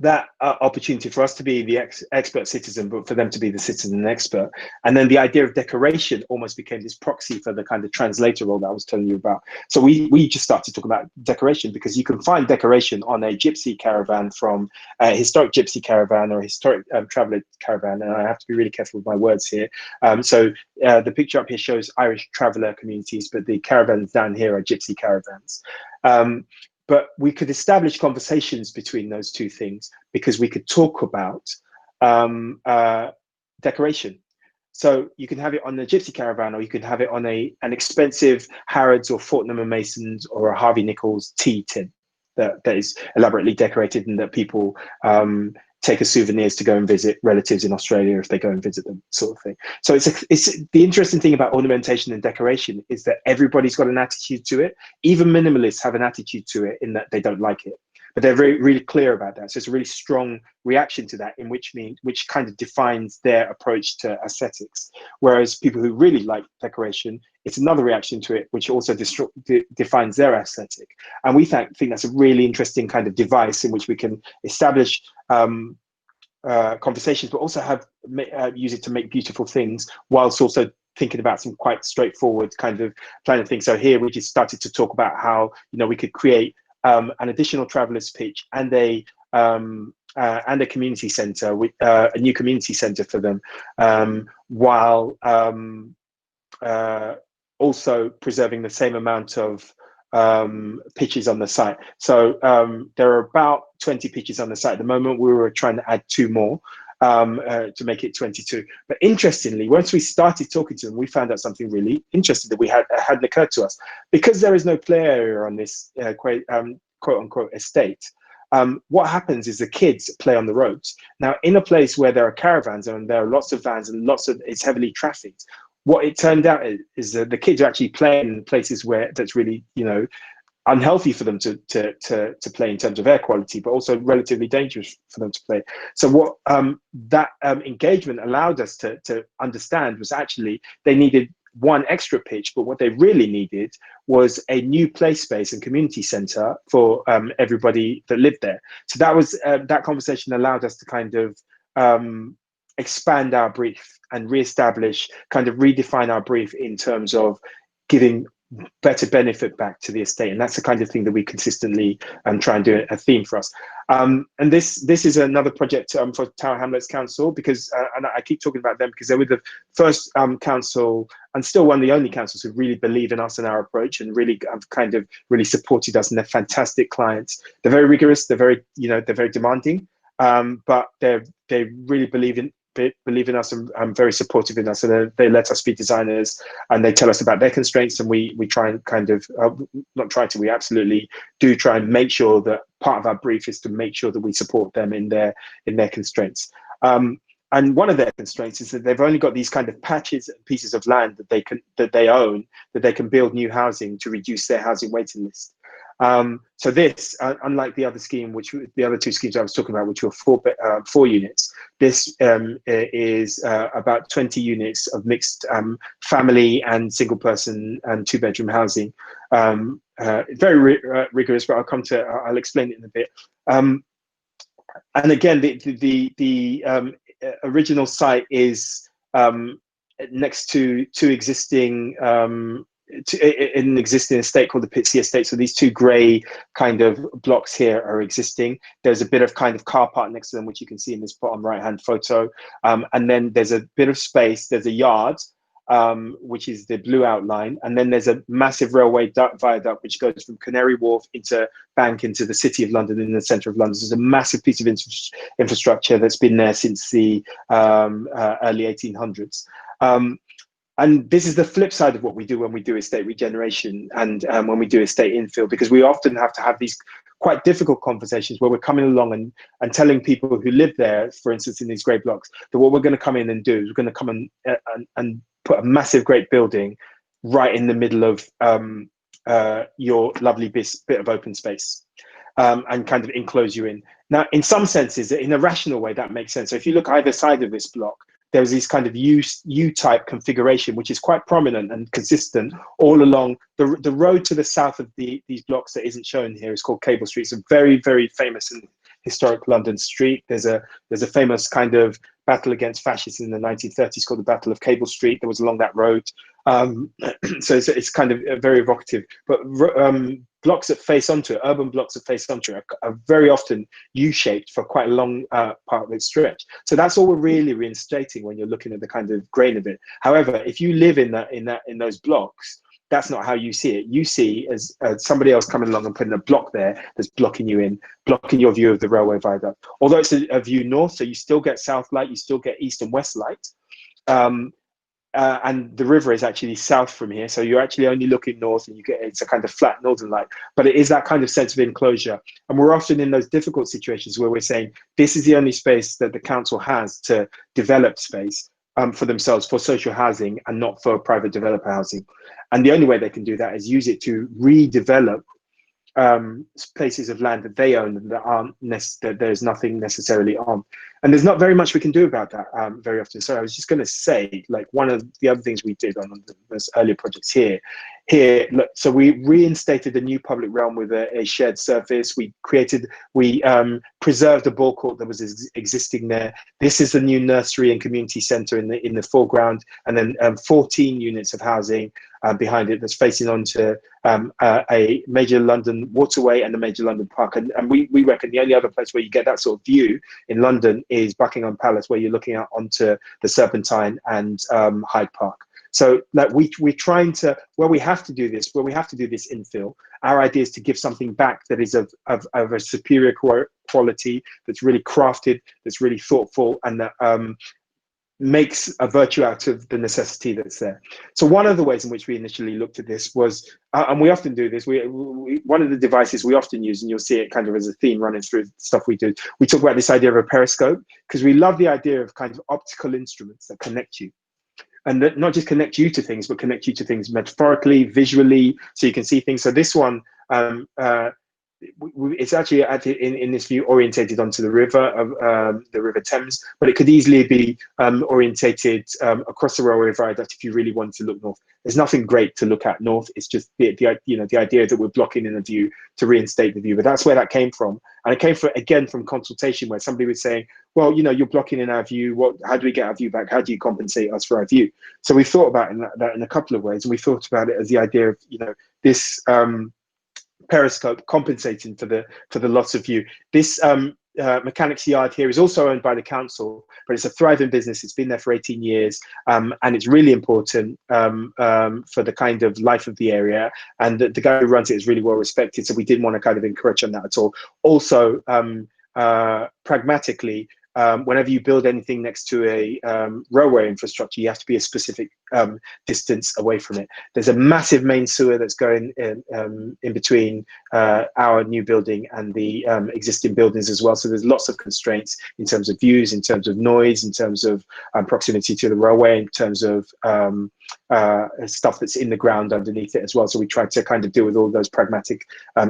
that opportunity for us to be the expert citizen, but for them to be the citizen expert. And then the idea of decoration almost became this proxy for the kind of translator role that I was telling you about. So we just started talking about decoration because you can find decoration on a gypsy caravan from a historic gypsy caravan or a historic traveller caravan. And I have to be really careful with my words here. So the picture up here shows Irish traveller communities, but the caravans down here are gypsy caravans. But we could establish conversations between those two things because we could talk about decoration. So you can have it on the gypsy caravan, or you can have it on an expensive Harrods or Fortnum and Masons or a Harvey Nichols tea tin that is elaborately decorated and that people take as souvenirs to go and visit relatives in Australia if they go and visit them, sort of thing. So it's the interesting thing about ornamentation and decoration is that everybody's got an attitude to it. Even minimalists have an attitude to it in that they don't like it, but they're really clear about that. So it's a really strong reaction to that, which kind of defines their approach to aesthetics. Whereas people who really like decoration, it's another reaction to it, which also defines their aesthetic. And we think that's a really interesting kind of device in which we can establish conversations, but also use it to make beautiful things, whilst also thinking about some quite straightforward kind of plan of things. So here we just started to talk about how we could create an additional traveller's pitch and a community centre with a new community centre for them, while also preserving the same amount of pitches on the site. So there are about 20 pitches on the site at the moment. We were trying to add 2 more to make it 22. But interestingly, once we started talking to them, we found out something really interesting that hadn't occurred to us. Because there is no play area on this quote unquote estate, what happens is the kids play on the roads. Now, in a place where there are caravans and there are lots of vans and it's heavily trafficked, what it turned out is that the kids are actually playing in places where that's really, unhealthy for them to play in terms of air quality, but also relatively dangerous for them to play. So what that engagement allowed us to understand was actually they needed one extra pitch, but what they really needed was a new play space and community centre for everybody that lived there. So that was that conversation allowed us to kind of expand our brief and reestablish, kind of redefine our brief in terms of giving better benefit back to the estate. And that's the kind of thing that we consistently try and do a theme for us. And this is another project for Tower Hamlets Council, because and I keep talking about them because they were the first council and still one of the only councils who really believe in us and our approach and really kind of really supported us, and they're fantastic clients. They're very rigorous, they're very, they're very demanding, but they really believe believe in us and very supportive in us. So they let us be designers, and they tell us about their constraints, and we try and kind of not try to, we absolutely do try and make sure that part of our brief is to make sure that we support them in their constraints. And one of their constraints is that they've only got these kind of patches and pieces of land that they own, that they can build new housing to reduce their housing waiting list. So this, unlike the other scheme, the other two schemes I was talking about, which were four units, this is about 20 units of mixed family and single person and 2-bedroom housing. Very rigorous, but I'll explain it in a bit. And again, the original site is next to two existing an existing estate called the Pitsea Estate. So these two grey kind of blocks here are existing. There's a bit of kind of car park next to them, which you can see in this bottom right hand photo. And then there's a bit of space. There's a yard, which is the blue outline. And then there's a massive railway viaduct, which goes from Canary Wharf into the City of London, in the centre of London. So there's a massive piece of infrastructure that's been there since the early 1800s. And this is the flip side of what we do when we do estate regeneration and when we do estate infill, because we often have to have these quite difficult conversations where we're coming along and telling people who live there, for instance, in these grey blocks, that what we're going to come in and do is we're going to come and put a massive great building right in the middle of your lovely bit of open space and kind of enclose you in. Now, in some senses, in a rational way, that makes sense. So if you look either side of this block, there's this kind of U-type configuration, which is quite prominent and consistent all along. The road to the south of these blocks that isn't shown here is called Cable Street. It's a very, very famous and historic London street. There's a famous kind of battle against fascists in the 1930s called the Battle of Cable Street that was along that road. So it's kind of very evocative. But blocks that face onto it, urban blocks that face onto it, are very often U-shaped for quite a long part of its stretch. So that's all we're really reinstating when you're looking at the kind of grain of it. However, if you live in those blocks, that's not how you see it. You see as somebody else coming along and putting a block there that's blocking you in, blocking your view of the railway viaduct. Although it's a view north, so you still get south light, you still get east and west light. And the river is actually south from here, so you're actually only looking north, and it's a kind of flat northern light. But it is that kind of sense of enclosure, and we're often in those difficult situations where we're saying this is the only space that the council has to develop space for themselves, for social housing, and not for private developer housing. And the only way they can do that is use it to redevelop places of land that they own and that there's nothing necessarily on. And there's not very much we can do about that very often. So I was just going to say, like, one of the other things we did on those earlier projects here, look, so we reinstated a new public realm with a shared surface. We preserved a ball court that was existing there. This is the new nursery and community centre in the foreground, and then 14 units of housing behind it that's facing onto a major London waterway and a major London park. And we reckon the only other place where you get that sort of view in London is Buckingham Palace, where you're looking out onto the Serpentine and Hyde Park. So like we're trying to, where we have to do this infill, our idea is to give something back that is of a superior quality, that's really crafted, that's really thoughtful, and that makes a virtue out of the necessity that's there. So one of the ways in which we initially looked at this was, and we often do this, one of the devices we often use, and you'll see it kind of as a theme running through stuff we do, we talk about this idea of a periscope, because we love the idea of kind of optical instruments that connect you. And that not just connect you to things, but connect you to things metaphorically, visually, so you can see things. So this one, it's actually in this view orientated onto the River Thames, but it could easily be orientated across the railway viaduct if you really wanted to look north. There's nothing great to look at north. It's just the idea that we're blocking in a view to reinstate the view. But that's where that came from, and it came from consultation, where somebody was saying, well, you're blocking in our view. How do we get our view back? How do you compensate us for our view? So we thought about that in a couple of ways, and we thought about it as the idea of this periscope compensating for the loss of view. This mechanics yard here is also owned by the council, but it's a thriving business. It's been there for 18 years, and it's really important for the kind of life of the area, and the guy who runs it is really well respected, so we didn't want to kind of encourage on that at all. Also, pragmatically, whenever you build anything next to a railway infrastructure, you have to be a specific distance away from it. There's a massive main sewer that's going in between our new building and the existing buildings as well. So there's lots of constraints in terms of views, in terms of noise, in terms of proximity to the railway, in terms of stuff that's in the ground underneath it as well. So we tried to kind of deal with all those pragmatic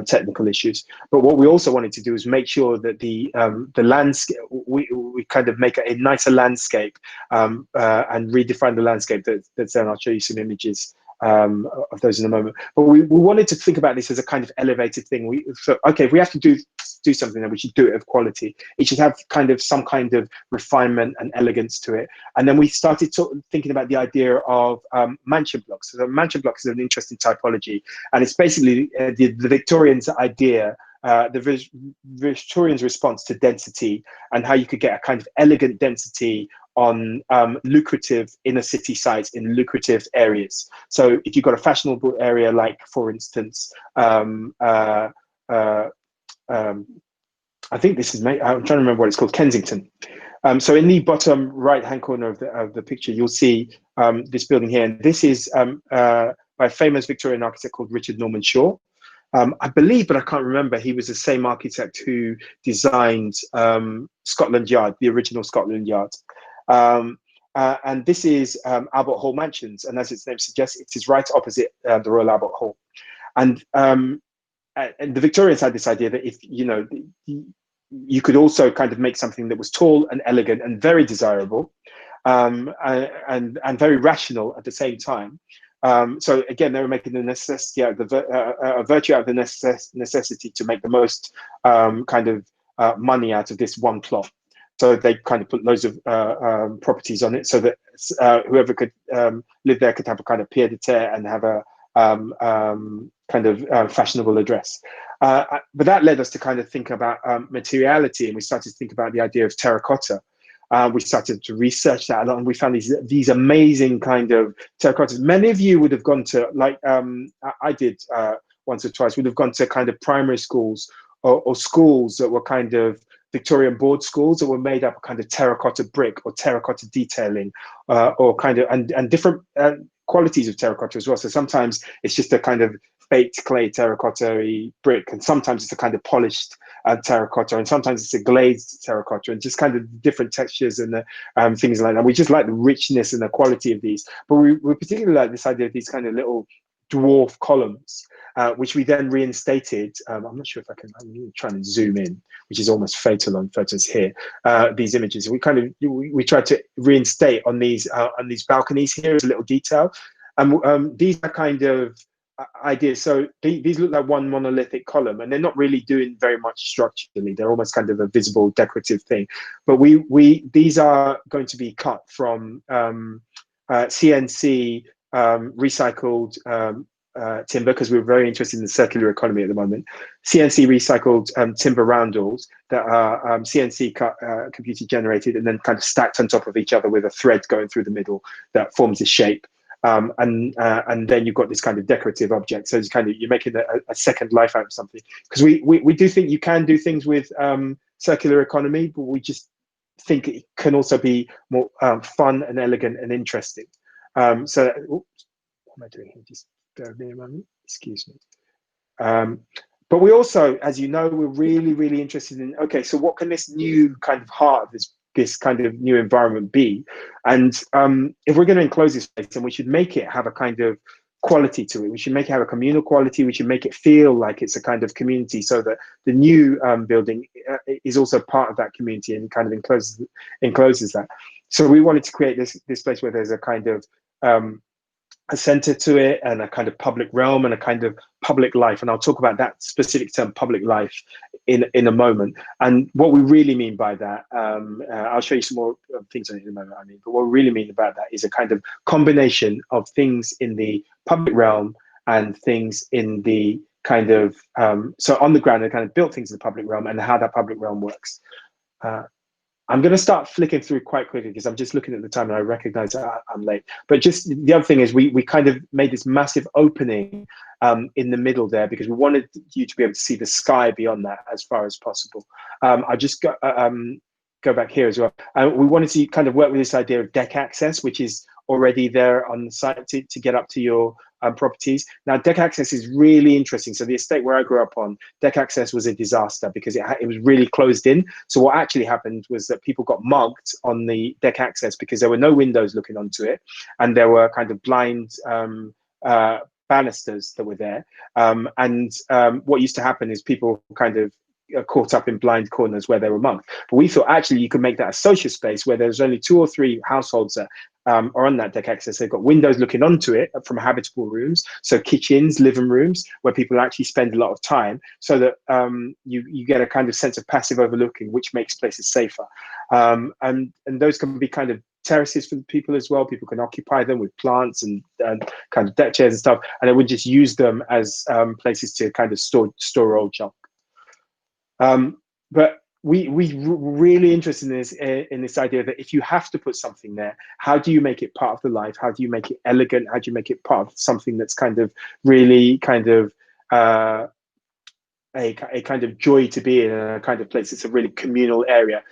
technical issues. But what we also wanted to do is make sure that the landscape, we kind of make a nicer landscape and redefine the landscape that's there. And I'll show you some images of those in a moment. But we wanted to think about this as a kind of elevated thing. So okay, if we have to do something, then we should do it of quality. It should have kind of some kind of refinement and elegance to it. And then we started thinking about the idea of mansion blocks. So the mansion block is an interesting typology, and it's basically the Victorians' idea, the Victorians' response to density, and how you could get a kind of elegant density on lucrative inner city sites in lucrative areas. So if you've got a fashionable area, like for instance, I think this is, I'm trying to remember what it's called, Kensington. So in the bottom right-hand corner of the picture, you'll see this building here. And this is by a famous Victorian architect called Richard Norman Shaw. I believe, but I can't remember, he was the same architect who designed Scotland Yard, the original Scotland Yard. And this is Albert Hall Mansions. And as its name suggests, it is right opposite the Royal Albert Hall. And the Victorians had this idea that if, you could also kind of make something that was tall and elegant and very desirable and very rational at the same time. So again, they were making the necessity out of a virtue out of the necessity to make the most kind of money out of this one plot. So they kind of put loads of properties on it so that whoever could live there could have a kind of pied-à-terre and have a kind of fashionable address. But that led us to kind of think about materiality, and we started to think about the idea of terracotta. We started to research that a lot, and we found these amazing kind of terracottas. Many of you would have gone to, like I did once or twice, would have gone to kind of primary schools or schools that were kind of Victorian board schools that were made up of kind of terracotta brick or terracotta detailing, or kind of and different qualities of terracotta as well. So sometimes it's just a kind of baked clay terracotta brick, and sometimes it's a kind of polished terracotta, and sometimes it's a glazed terracotta, and just kind of different textures and things like that. We just like the richness and the quality of these, but we particularly like this idea of these kind of little dwarf columns, which we then reinstated. I'm not sure if I can, I'm trying to zoom in, which is almost fatal on photos here. These images, we tried to reinstate on these balconies here as a little detail. And these are kind of ideas. So these look like one monolithic column, and they're not really doing very much structurally. They're almost kind of a visible decorative thing. But these are going to be cut from CNC recycled timber, because we're very interested in the circular economy at the moment. CNC recycled timber roundels that are CNC cut, computer generated, and then kind of stacked on top of each other with a thread going through the middle that forms a shape. And then you've got this kind of decorative object. So it's kind of, you're making a second life out of something. Because we do think you can do things with circular economy, but we just think it can also be more fun and elegant and interesting. So what am I doing here? Just bear with me a moment, excuse me. But we also, as you know, we're really interested in, okay, so what can this new kind of heart of this kind of new environment be? And if we're going to enclose this place, then we should make it have a kind of quality to it. We should make it have a communal quality. We should make it feel like it's a kind of community, so that the new building is also part of that community and kind of encloses that. So we wanted to create this place where there's a kind of a center to it, and a kind of public realm, and a kind of public life. And I'll talk about that specific term, public life, in a moment. And what we really mean by that, I'll show you some more things on it in a moment. But what we really mean about that is a kind of combination of things in the public realm and things in the kind of, so on the ground, they kind of built things in the public realm, and how that public realm works. I'm going to start flicking through quite quickly because I'm just looking at the time and I recognize that I'm late. But just the other thing is we kind of made this massive opening in the middle there, because we wanted you to be able to see the sky beyond that as far as possible. I just got go back here as well. We wanted to kind of work with this idea of deck access, which is already there on the site to get up to your properties. Now, deck access is really interesting. So the estate where I grew up on, deck access was a disaster because it was really closed in. So what actually happened was that people got mugged on the deck access because there were no windows looking onto it, and there were kind of blind banisters that were there. What used to happen is people kind of caught up in blind corners where they were mugged. But we thought actually you could make that a social space where there's only 2 or 3 households that are on that deck access. They've got windows looking onto it from habitable rooms, so kitchens, living rooms, where people actually spend a lot of time, so that you get a kind of sense of passive overlooking, which makes places safer. And those can be kind of terraces for people as well. People can occupy them with plants and kind of deck chairs and stuff, and they would just use them as places to kind of store old junk. But we really interested in this idea that if you have to put something there, how do you make it part of the life? How do you make it elegant? How do you make it part of something that's kind of really kind of a kind of joy to be in, a kind of place? It's a really communal area.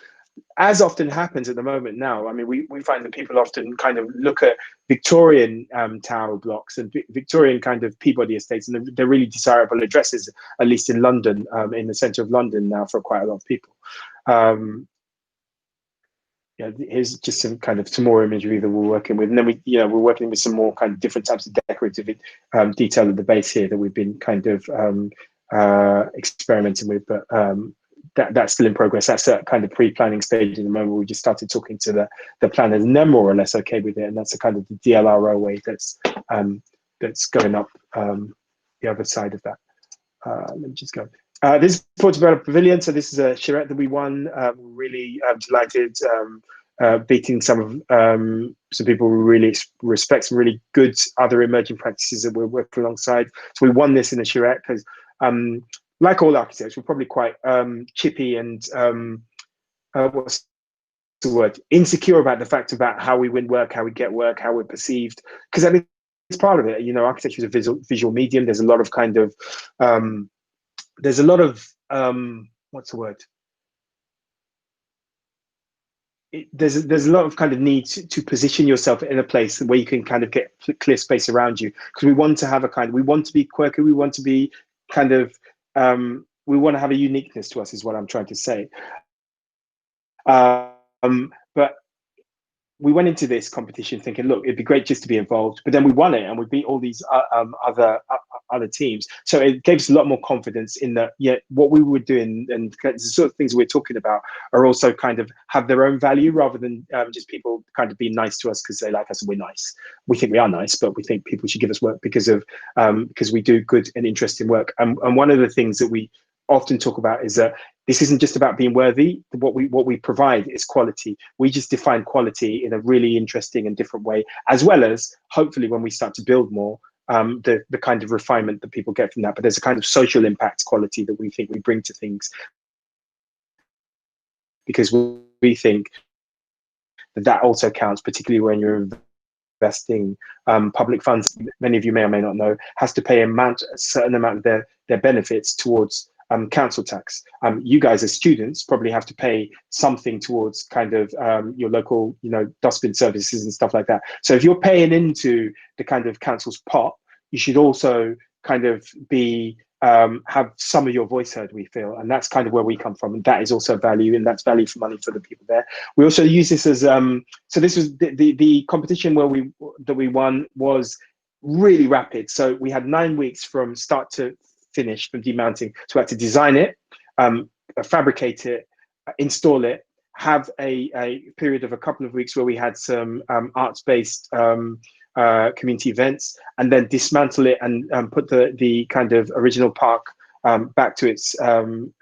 As often happens at the moment now, I mean, we find that people often kind of look at Victorian tower blocks and Victorian kind of Peabody estates, and they're really desirable addresses, at least in London, in the centre of London now for quite a lot of people. Yeah, here's just some more imagery that we're working with, and then we're working with some more kind of different types of decorative detail at the base here that we've been kind of experimenting with, but that's still in progress. That's a kind of pre-planning stage at the moment. We just started talking to the planners, and they're more or less okay with it. And that's a kind of the DLR way that's going up the other side of that. Let me just go. This is Portobello Pavilion. So this is a charrette that we won. We're really delighted, beating some people we really respect, some really good other emerging practices that we're working alongside. So we won this in a charrette because, like all architects, we're probably quite chippy and what's the word? Insecure about the fact about how we win work, how we get work, how we're perceived. Because it's part of it. You know, architecture is a visual medium. There's a lot of kind of what's the word? There's a lot of kind of need to position yourself in a place where you can kind of get clear space around you, because we want to have we want to be quirky, we want to be kind of we want to have a uniqueness to us, is what I'm trying to say. But we went into this competition thinking, look, it'd be great just to be involved, but then we won it and we beat all these other teams. So it gave us a lot more confidence in that, yeah, what we were doing and the sort of things we're talking about are also kind of have their own value, rather than just people kind of being nice to us because they like us and we're nice. We think we are nice, but we think people should give us work because we do good and interesting work. And one of the things that we often talk about is that this isn't just about being worthy. What we provide is quality. We just define quality in a really interesting and different way, as well as hopefully when we start to build more, the kind of refinement that people get from that. But there's a kind of social impact quality that we think we bring to things, because we think that also counts, particularly when you're investing public funds. Many of you may or may not know, has to pay a certain amount of their benefits towards council tax. You guys as students probably have to pay something towards kind of your local, dustbin services and stuff like that. So if you're paying into the kind of council's pot, you should also kind of be have some of your voice heard, we feel, and that's kind of where we come from, and that is also value, and that's value for money for the people there. We also use this as so this was the competition that we won was really rapid. So we had 9 weeks from start to finish, from demounting. So we had to design it, fabricate it, install it, have a period of a couple of weeks where we had some arts-based community events, and then dismantle it and put the kind of original park back to its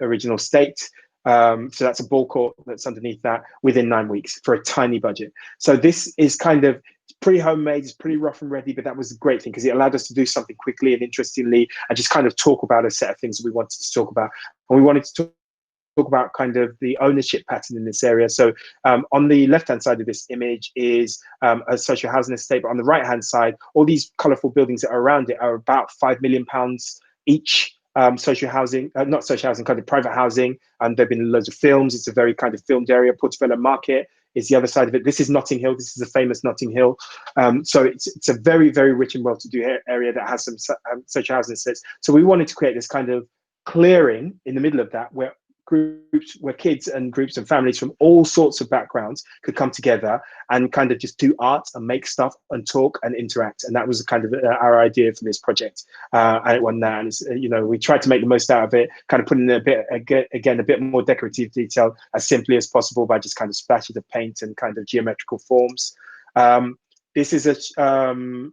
original state. So that's a ball court that's underneath that within 9 weeks for a tiny budget. So this is kind of pretty homemade, it's pretty rough and ready, but that was a great thing because it allowed us to do something quickly and interestingly, and just kind of talk about a set of things that we wanted to talk about. And we wanted to talk about kind of the ownership pattern in this area. So on the left-hand side of this image is a social housing estate, but on the right-hand side, all these colourful buildings that are around it are about £5 million each. social housing, not social housing, kind of private housing. And there've been loads of films. It's a very kind of filmed area. Portobello Market is the other side of it. This is Notting Hill. This is a famous Notting Hill. So it's a very, very rich and well-to-do area that has some social housing sets. So we wanted to create this kind of clearing in the middle of that where groups, where kids and groups and families from all sorts of backgrounds could come together and kind of just do art and make stuff and talk and interact. And that was kind of our idea for this project. And it won that. And it's, you know, we tried to make the most out of it, kind of putting in a bit, again, a bit more decorative detail as simply as possible by just kind of splashes of paint and kind of geometrical forms. This is an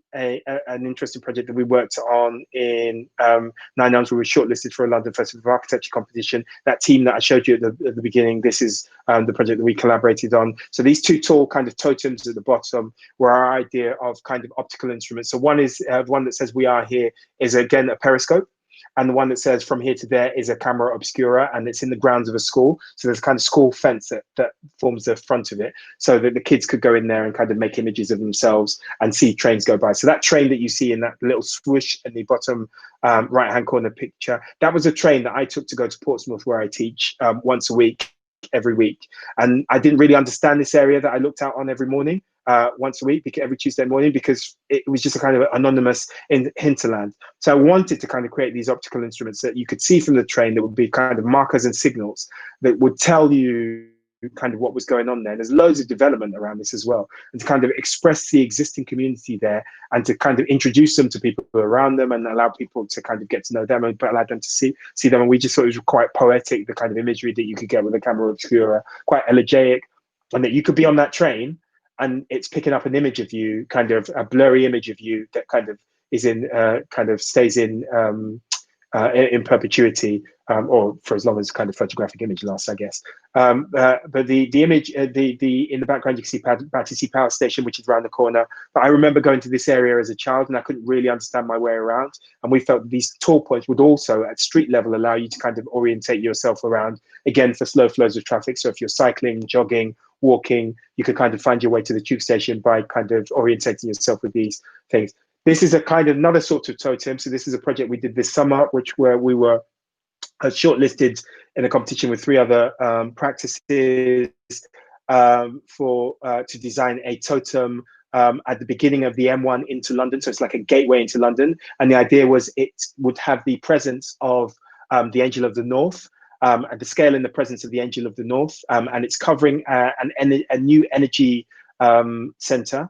interesting project that we worked on in 9 Elms. We were shortlisted for a London Festival of Architecture competition. That team that I showed you at the beginning, this is the project that we collaborated on. So these two tall kind of totems at the bottom were our idea of kind of optical instruments. So one is one that says "We are here" is again a periscope. And the one that says "From here to there" is a camera obscura, and it's in the grounds of a school. So there's a kind of school fence that forms the front of it, so that the kids could go in there and kind of make images of themselves and see trains go by. So that train that you see in that little swoosh in the bottom right-hand corner picture, that was a train that I took to go to Portsmouth, where I teach once a week, every week. And I didn't really understand this area that I looked out on every morning. Once a week, every Tuesday morning, because it was just a kind of anonymous hinterland. So I wanted to kind of create these optical instruments that you could see from the train that would be kind of markers and signals that would tell you kind of what was going on there. And there's loads of development around this as well, and to kind of express the existing community there and to kind of introduce them to people around them and allow people to kind of get to know them and allow them to see them. And we just thought it was quite poetic, the kind of imagery that you could get with a camera obscura, quite elegiac, and that you could be on that train and it's picking up an image of you, kind of a blurry image of you that kind of is in, kind of stays in perpetuity, or for as long as kind of photographic image lasts, I guess. But the image, in the background, you can see Battersea Power Station, which is around the corner. But I remember going to this area as a child, and I couldn't really understand my way around. And we felt these tall points would also, at street level, allow you to kind of orientate yourself around, again, for slow flows of traffic. So if you're cycling, jogging, walking, you could kind of find your way to the tube station by kind of orientating yourself with these things. This is a kind of another sort of totem. So this is a project we did this summer, we were shortlisted in a competition with 3 other practices to design a totem at the beginning of the M1 into London. So it's like a gateway into London. And the idea was it would have the presence of the Angel of the North, at the scale and the presence of the Angel of the North, and it's covering a new energy centre,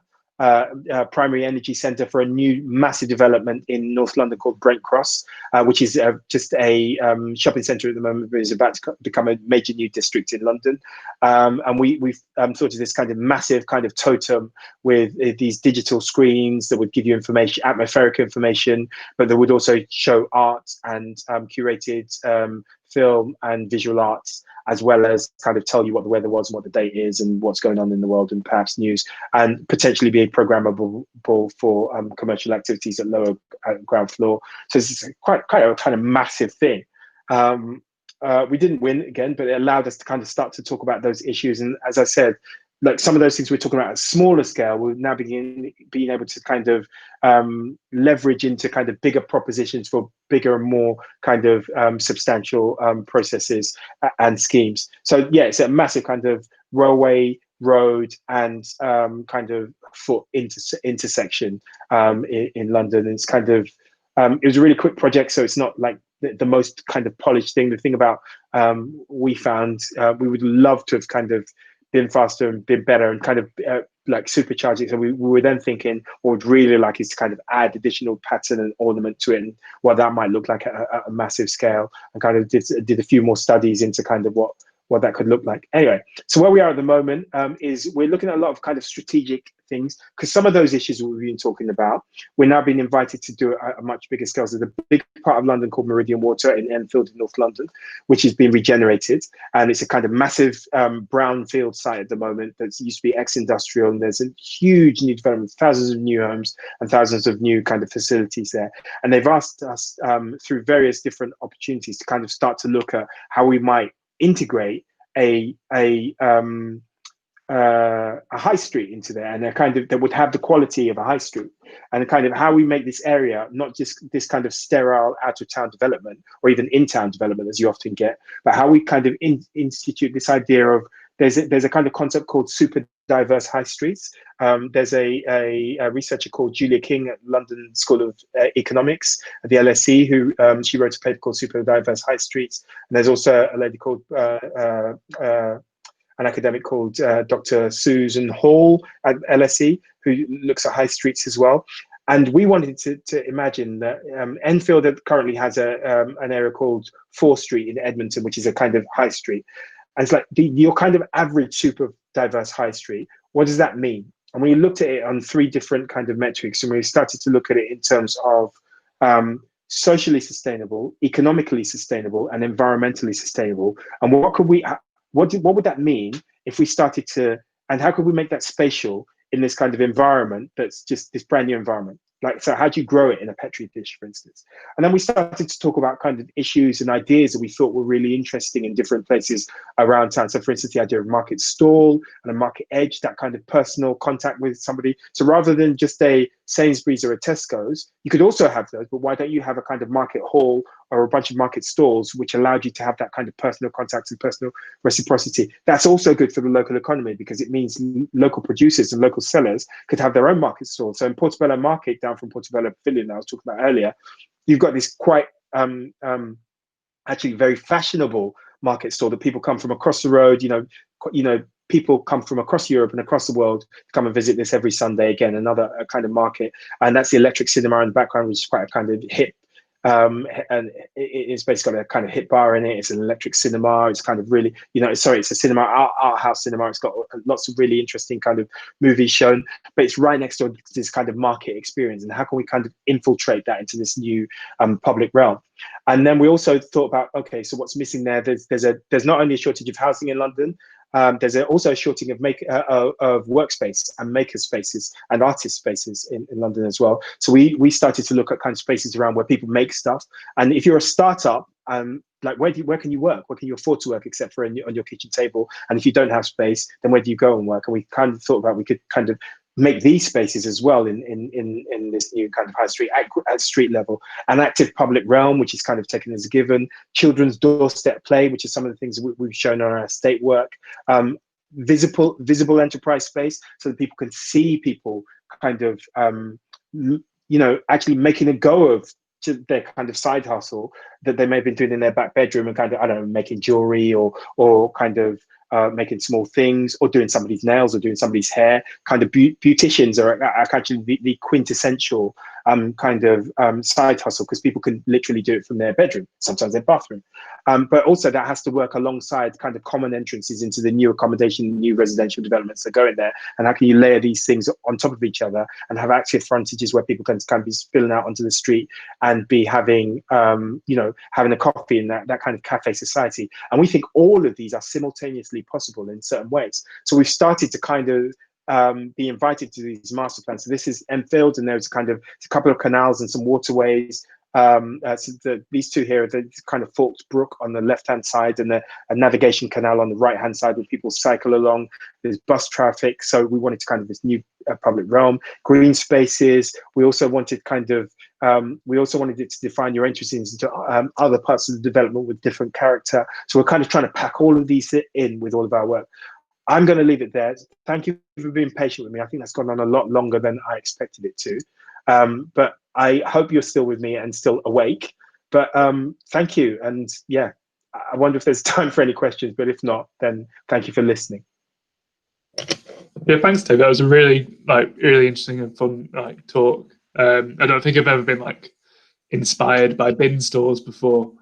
primary energy centre for a new massive development in North London called Brent Cross, which is just a shopping centre at the moment, but is about to become a major new district in London. And we've thought of this kind of massive kind of totem with these digital screens that would give you information, atmospheric information, but that would also show art and curated film and visual arts, as well as kind of tell you what the weather was and what the date is and what's going on in the world and perhaps news, and potentially be programmable for commercial activities at lower ground floor. So it's quite a kind of massive thing. We didn't win again, but it allowed us to kind of start to talk about those issues. And as I said, like some of those things we're talking about at a smaller scale, we're now being able to kind of leverage into kind of bigger propositions for bigger and more kind of substantial processes and schemes. So yeah, it's a massive kind of railway, road, and kind of foot intersection in London. And it's kind of, it was a really quick project, so it's not like the most kind of polished thing. The thing about we found, we would love to have kind of been faster and been better and kind of like supercharge it. So we were then thinking what we'd really like is to kind of add additional pattern and ornament to it, and what that might look like at a massive scale, and kind of did a few more studies into kind of what that could look like. Anyway, so where we are at the moment is we're looking at a lot of kind of strategic things, because some of those issues we've been talking about, we're now being invited to do at a much bigger scale. So there's a big part of London called Meridian Water in Enfield in North London, which is being regenerated. And it's a kind of massive brownfield site at the moment that used to be ex-industrial. And there's a huge new development, thousands of new homes and thousands of new kind of facilities there. And they've asked us through various different opportunities to kind of start to look at how we might integrate a a high street into there, and that would have the quality of a high street, and kind of how we make this area not just this kind of sterile out of town development or even in town development as you often get, but how we kind of institute this idea of there's a kind of concept called super diverse high streets. There's a researcher called Julia King at London School of Economics at the LSE who she wrote a paper called Super Diverse High Streets, and there's also a lady called an academic called Dr. Susan Hall at LSE, who looks at high streets as well. And we wanted to imagine that Enfield currently has an area called 4th Street in Edmonton, which is a kind of high street. And it's like your kind of average super diverse high street. What does that mean? And we looked at it on 3 different kind of metrics, and we started to look at it in terms of socially sustainable, economically sustainable, and environmentally sustainable. And what would that mean if we started to, and how could we make that spatial in this kind of environment that's just this brand new environment? Like, so how do you grow it in a Petri dish, for instance? And then we started to talk about kind of issues and ideas that we thought were really interesting in different places around town. So for instance, the idea of market stall and a market edge, that kind of personal contact with somebody. So rather than just a Sainsbury's or a Tesco's, you could also have those, but why don't you have a kind of market hall or a bunch of market stalls which allowed you to have that kind of personal contact and personal reciprocity? That's also good for the local economy because it means local producers and local sellers could have their own market stall. So in Portobello Market, down from Portobello Pavilion I was talking about earlier, you've got this quite actually very fashionable market stall that people come from across the road, people come from across Europe and across the world to come and visit this every Sunday. Again, another kind of market. And that's the Electric Cinema in the background, which is quite a kind of hip, and it's basically got a kind of hip bar in it. It's an electric cinema. It's kind of really, it's a cinema, art house cinema. It's got lots of really interesting kind of movies shown, but it's right next to this kind of market experience. And how can we kind of infiltrate that into this new public realm? And then we also thought about, okay, so what's missing there? There's not only a shortage of housing in London, there's also a shortage of workspace and maker spaces and artist spaces in London as well. So we started to look at kind of spaces around where people make stuff. And if you're a startup, like where can you work? Where can you afford to work except for on your kitchen table? And if you don't have space, then where do you go and work? And we kind of thought about we could kind of make these spaces as well in this new kind of high street at street level. An active public realm, which is kind of taken as a given. Children's doorstep play, which is some of the things we've shown on our estate work. Visible enterprise space, so that people can see people kind of actually making a go of to their kind of side hustle that they may have been doing in their back bedroom and kind of, I don't know, making jewelry or kind of making small things or doing somebody's nails or doing somebody's hair. Kind of beauticians are actually the quintessential kind of side hustle, because people can literally do it from their bedroom, sometimes their bathroom. But also that has to work alongside kind of common entrances into the new accommodation, new residential developments that go in there. And how can you layer these things on top of each other and have active frontages where people can kind of be spilling out onto the street and be having, having a coffee in that kind of cafe society. And we think all of these are simultaneously possible in certain ways. So we've started to kind of be invited to these master plans. So this is Enfield, and there's kind of a couple of canals and some waterways. These two here are the kind of forked brook on the left-hand side and a navigation canal on the right-hand side where people cycle along. There's bus traffic. So we wanted to kind of this new public realm, green spaces. We also wanted kind of, it to define your entrances into other parts of the development with different character. So we're kind of trying to pack all of these in with all of our work. I'm going to leave it there. Thank you for being patient with me. I think that's gone on a lot longer than I expected it to. But I hope you're still with me and still awake. But thank you. And yeah, I wonder if there's time for any questions, but if not, then thank you for listening. Yeah, thanks, Dave. That was a really interesting and fun talk. I don't think I've ever been inspired by bin stores before.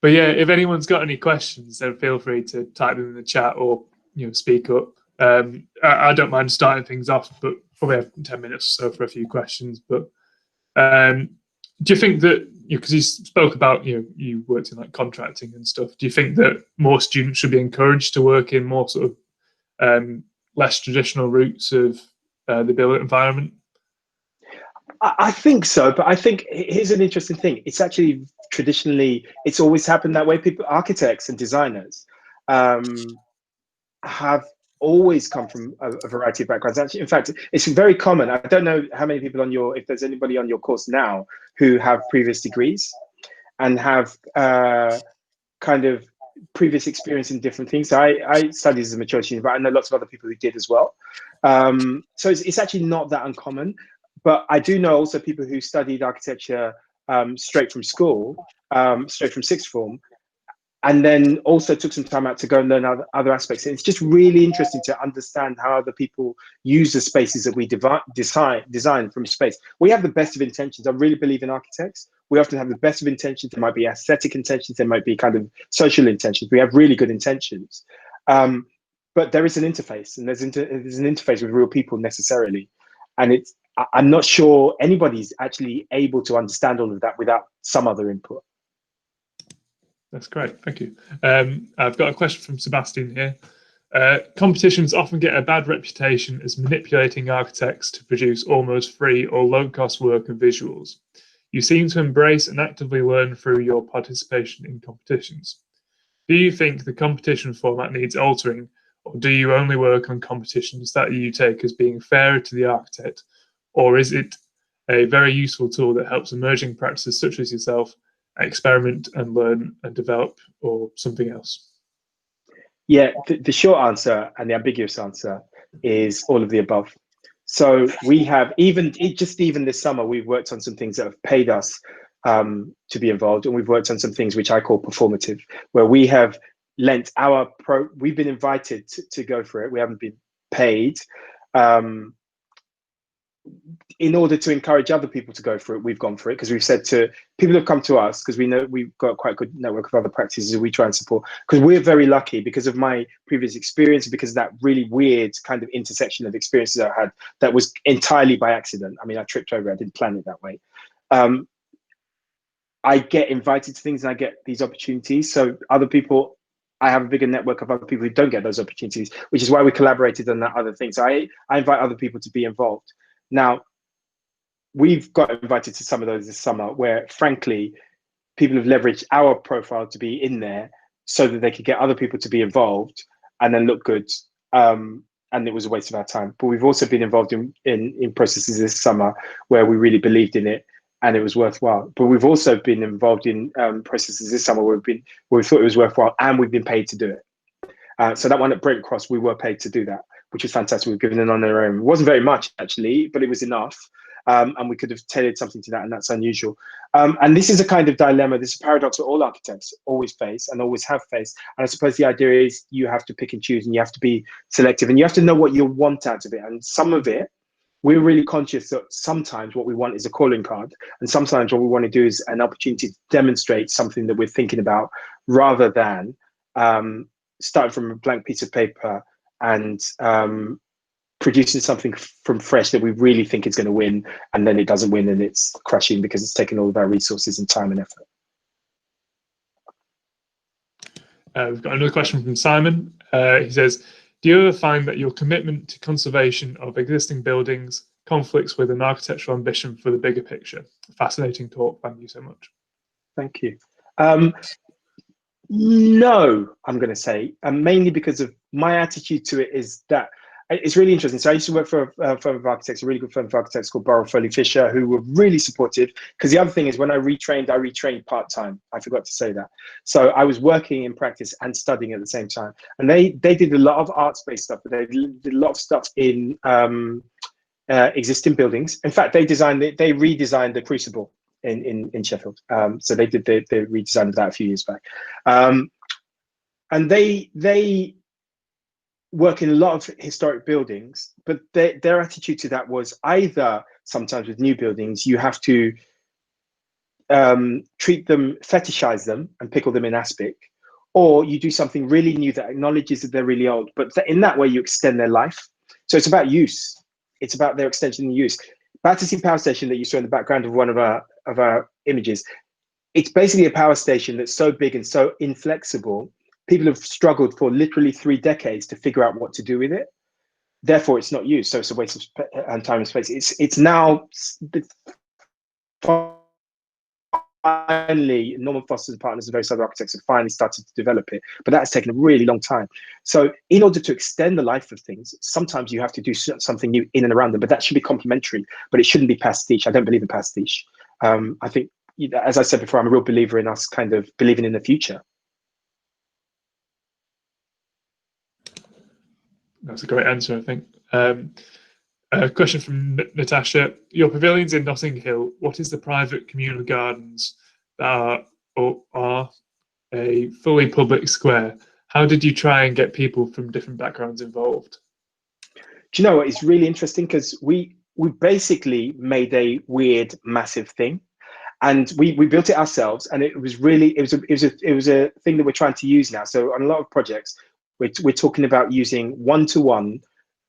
But yeah, if anyone's got any questions, then feel free to type them in the chat or speak up. I don't mind starting things off, but probably have 10 minutes or so for a few questions. But do you think that, because you spoke about you worked in contracting and stuff, do you think that more students should be encouraged to work in more sort of less traditional routes of the built environment? I think so, but I think here's an interesting thing. It's actually traditionally, it's always happened that way. Architects and designers, have always come from a variety of backgrounds. Actually, in fact, it's very common. I don't know how many people on your, if there's anybody on your course now who have previous degrees and have kind of previous experience in different things. So I studied as a mature student, but I know lots of other people who did as well. So it's actually not that uncommon. But I do know also people who studied architecture straight from school, straight from sixth form, and then also took some time out to go and learn other aspects. And it's just really interesting to understand how other people use the spaces that we design from space. We have the best of intentions. I really believe in architects. We often have the best of intentions. There might be aesthetic intentions. There might be kind of social intentions. We have really good intentions. But there is an interface, and there's an interface with real people necessarily. And I'm not sure anybody's actually able to understand all of that without some other input. That's great, thank you. I've got a question from Sebastian here. Competitions often get a bad reputation as manipulating architects to produce almost free or low-cost work and visuals. You seem to embrace and actively learn through your participation in competitions. Do you think the competition format needs altering, or do you only work on competitions that you take as being fairer to the architect, or is it a very useful tool that helps emerging practices such as yourself experiment and learn and develop, or something else? Yeah, the short answer and the ambiguous answer is all of the above. So we have even this summer, we've worked on some things that have paid us to be involved, and we've worked on some things which I call performative, where we have lent we've been invited to go for it. We haven't been paid. In order to encourage other people to go for it, we've gone for it, because we've said to people who've come to us, because we know we've got quite a good network of other practices we try and support, because we're very lucky because of my previous experience, because of that really weird kind of intersection of experiences I had that was entirely by accident. I mean, I tripped over, I didn't plan it that way. I get invited to things and I get these opportunities. So other people, I have a bigger network of other people who don't get those opportunities, which is why we collaborated on that other thing. So I invite other people to be involved. Now, we've got invited to some of those this summer where, frankly, people have leveraged our profile to be in there so that they could get other people to be involved and then look good. And it was a waste of our time. But we've also been involved in processes this summer where we really believed in it and it was worthwhile. But we've also been involved in processes this summer where we thought it was worthwhile and we've been paid to do it. So that one at Brent Cross, we were paid to do that, which was fantastic. We were given an honorary. It wasn't very much, actually, but it was enough. And we could have tailored something to that, and that's unusual. And this is a kind of dilemma, this is a paradox that all architects always face and always have faced. And I suppose the idea is you have to pick and choose, and you have to be selective, and you have to know what you want out of it. And some of it, we're really conscious that sometimes what we want is a calling card, and sometimes what we want to do is an opportunity to demonstrate something that we're thinking about, rather than starting from a blank piece of paper and producing something from fresh that we really think is going to win, and then it doesn't win and it's crashing because it's taken all of our resources and time and effort. We've got another question from Simon. He says, do you ever find that your commitment to conservation of existing buildings conflicts with an architectural ambition for the bigger picture? Fascinating talk. Thank you so much. Thank you. No, I'm going to say, mainly because of my attitude to it is that it's really interesting. So I used to work for a firm of architects, a really good firm of architects called Burrell Foley Fisher, who were really supportive. Because the other thing is, when I retrained part-time. I forgot to say that. So I was working in practice and studying at the same time. And they did a lot of arts-based stuff, but they did a lot of stuff in existing buildings. In fact, they redesigned the Crucible in Sheffield. So they did the redesign of that a few years back. And they work in a lot of historic buildings, but their attitude to that was either, sometimes with new buildings, you have to treat them, fetishize them and pickle them in aspic, or you do something really new that acknowledges that they're really old, but in that way you extend their life. So it's about use. It's about their extension and use. Battersea Power Station that you saw in the background of one of our images, it's basically a power station that's so big and so inflexible, people have struggled for literally 3 decades to figure out what to do with it. Therefore, it's not used. So it's a waste of time and space. It's now finally, Norman Foster's partners and various other architects have finally started to develop it, but that's taken a really long time. So in order to extend the life of things, sometimes you have to do something new in and around them, but that should be complementary, but it shouldn't be pastiche. I don't believe in pastiche. I think, as I said before, I'm a real believer in us kind of believing in the future. That's a great answer, I think. A question from Natasha. Your pavilions in Notting Hill, what is the private communal gardens that are a fully public square? How did you try and get people from different backgrounds involved? Do you know what? It's really interesting because we basically made a weird, massive thing. And we built it ourselves, and it was a thing that we're trying to use now. So on a lot of projects, we're talking about using one-to-one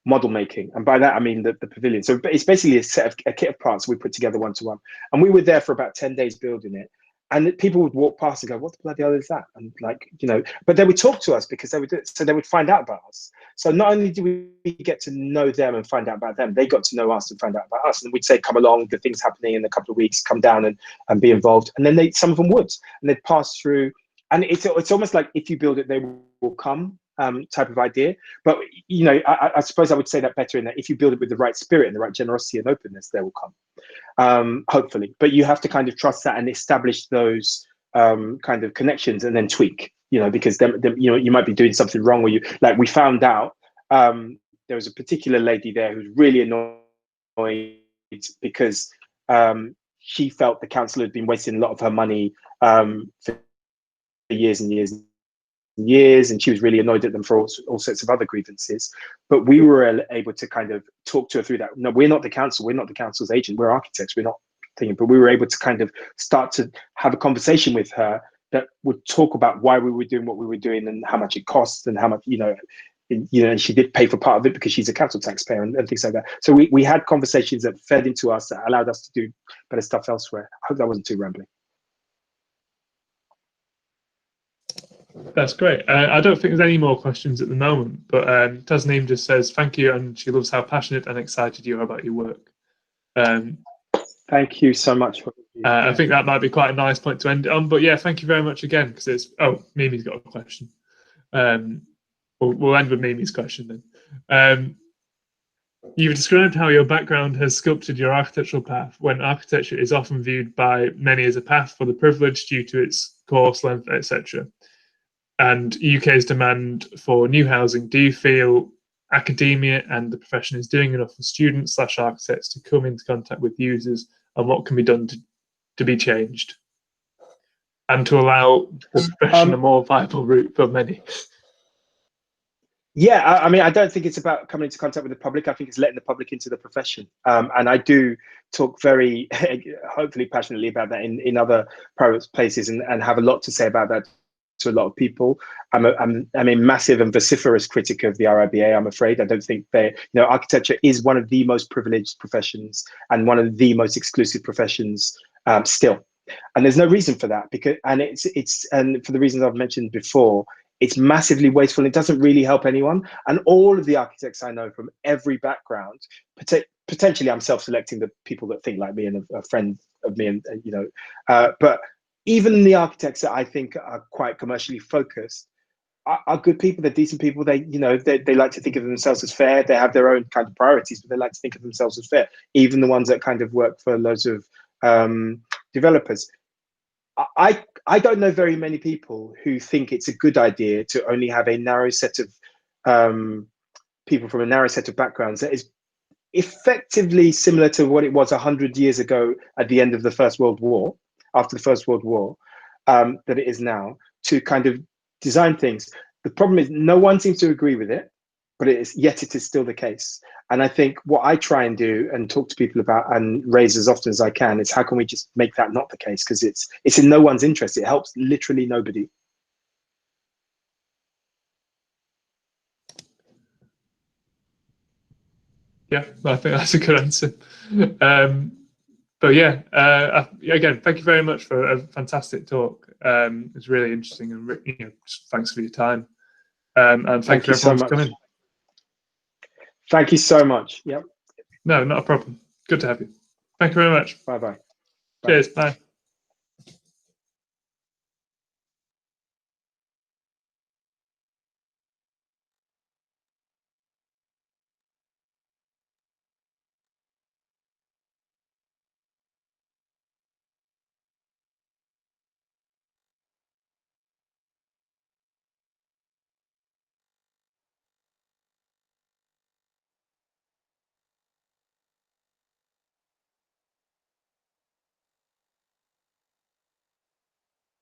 model making, and by that I mean the pavilion. So it's basically a kit of parts we put together one-to-one, and we were there for about 10 days building it. And people would walk past and go, "What the bloody hell is that?" And like, you know, but they would talk to us because they would do it, so they would find out about us. So not only do we get to know them and find out about them, they got to know us and find out about us. And we'd say, "Come along, the thing's happening in a couple of weeks. Come down and be involved." And then some of them would, and they'd pass through. And it's almost like if you build it, they will come. Type of idea. But you know, I suppose I would say that better in that if you build it with the right spirit and the right generosity and openness, they will come, hopefully. But you have to kind of trust that and establish those kind of connections and then tweak, you know, because then you know, you might be doing something wrong, or we found out there was a particular lady there who's really annoyed because she felt the council had been wasting a lot of her money for years and years and she was really annoyed at them for all sorts of other grievances. But we were able to kind of talk to her through that. No, we're not the council, we're not the council's agent, we're architects, we're not thinking, but we were able to kind of start to have a conversation with her that would talk about why we were doing what we were doing and how much it costs and how much, you know, and she did pay for part of it because she's a council taxpayer and things like that. So we had conversations that fed into us that allowed us to do better stuff elsewhere. I hope that wasn't too rambling. That's great. I don't think there's any more questions at the moment, but Tasneem just says thank you, and she loves how passionate and excited you are about your work. Thank you so much. I think that might be quite a nice point to end it on. But yeah, thank you very much again, because it's Mimi's got a question. We'll end with Mimi's question then. You've described how your background has sculpted your architectural path, when architecture is often viewed by many as a path for the privileged due to its course length, etc. And UK's demand for new housing. Do you feel academia and the profession is doing enough for students/architects to come into contact with users, and what can be done to be changed and to allow the profession a more viable route for many? Yeah, I mean, I don't think it's about coming into contact with the public. I think it's letting the public into the profession. And I do talk very, hopefully passionately about that in other private places and have a lot to say about that to a lot of people. I'm a massive and vociferous critic of the RIBA, I'm afraid. I don't think architecture is one of the most privileged professions and one of the most exclusive professions still. And there's no reason for that, and for the reasons I've mentioned before, it's massively wasteful. It doesn't really help anyone. And all of the architects I know from every background, potentially I'm self-selecting the people that think like me and a friend of me, and but even the architects that I think are quite commercially focused are good people. They're decent people. They like to think of themselves as fair. They have their own kind of priorities, but they like to think of themselves as fair. Even the ones that kind of work for loads of developers. I don't know very many people who think it's a good idea to only have a narrow set of people from a narrow set of backgrounds that is effectively similar to what it was 100 years ago at the end of the First World War, after the First World War, that it is now, to kind of design things. The problem is no one seems to agree with it, but it is still the case. And I think what I try and do and talk to people about and raise as often as I can is how can we just make that not the case? Because it's in no one's interest. It helps literally nobody. Yeah, I think that's a good answer. But yeah, again, thank you very much for a fantastic talk. It's really interesting, and thanks for your time. And thank you everyone for coming. Thank you so much. Yep. No, not a problem. Good to have you. Thank you very much. Bye-bye. Cheers. Bye.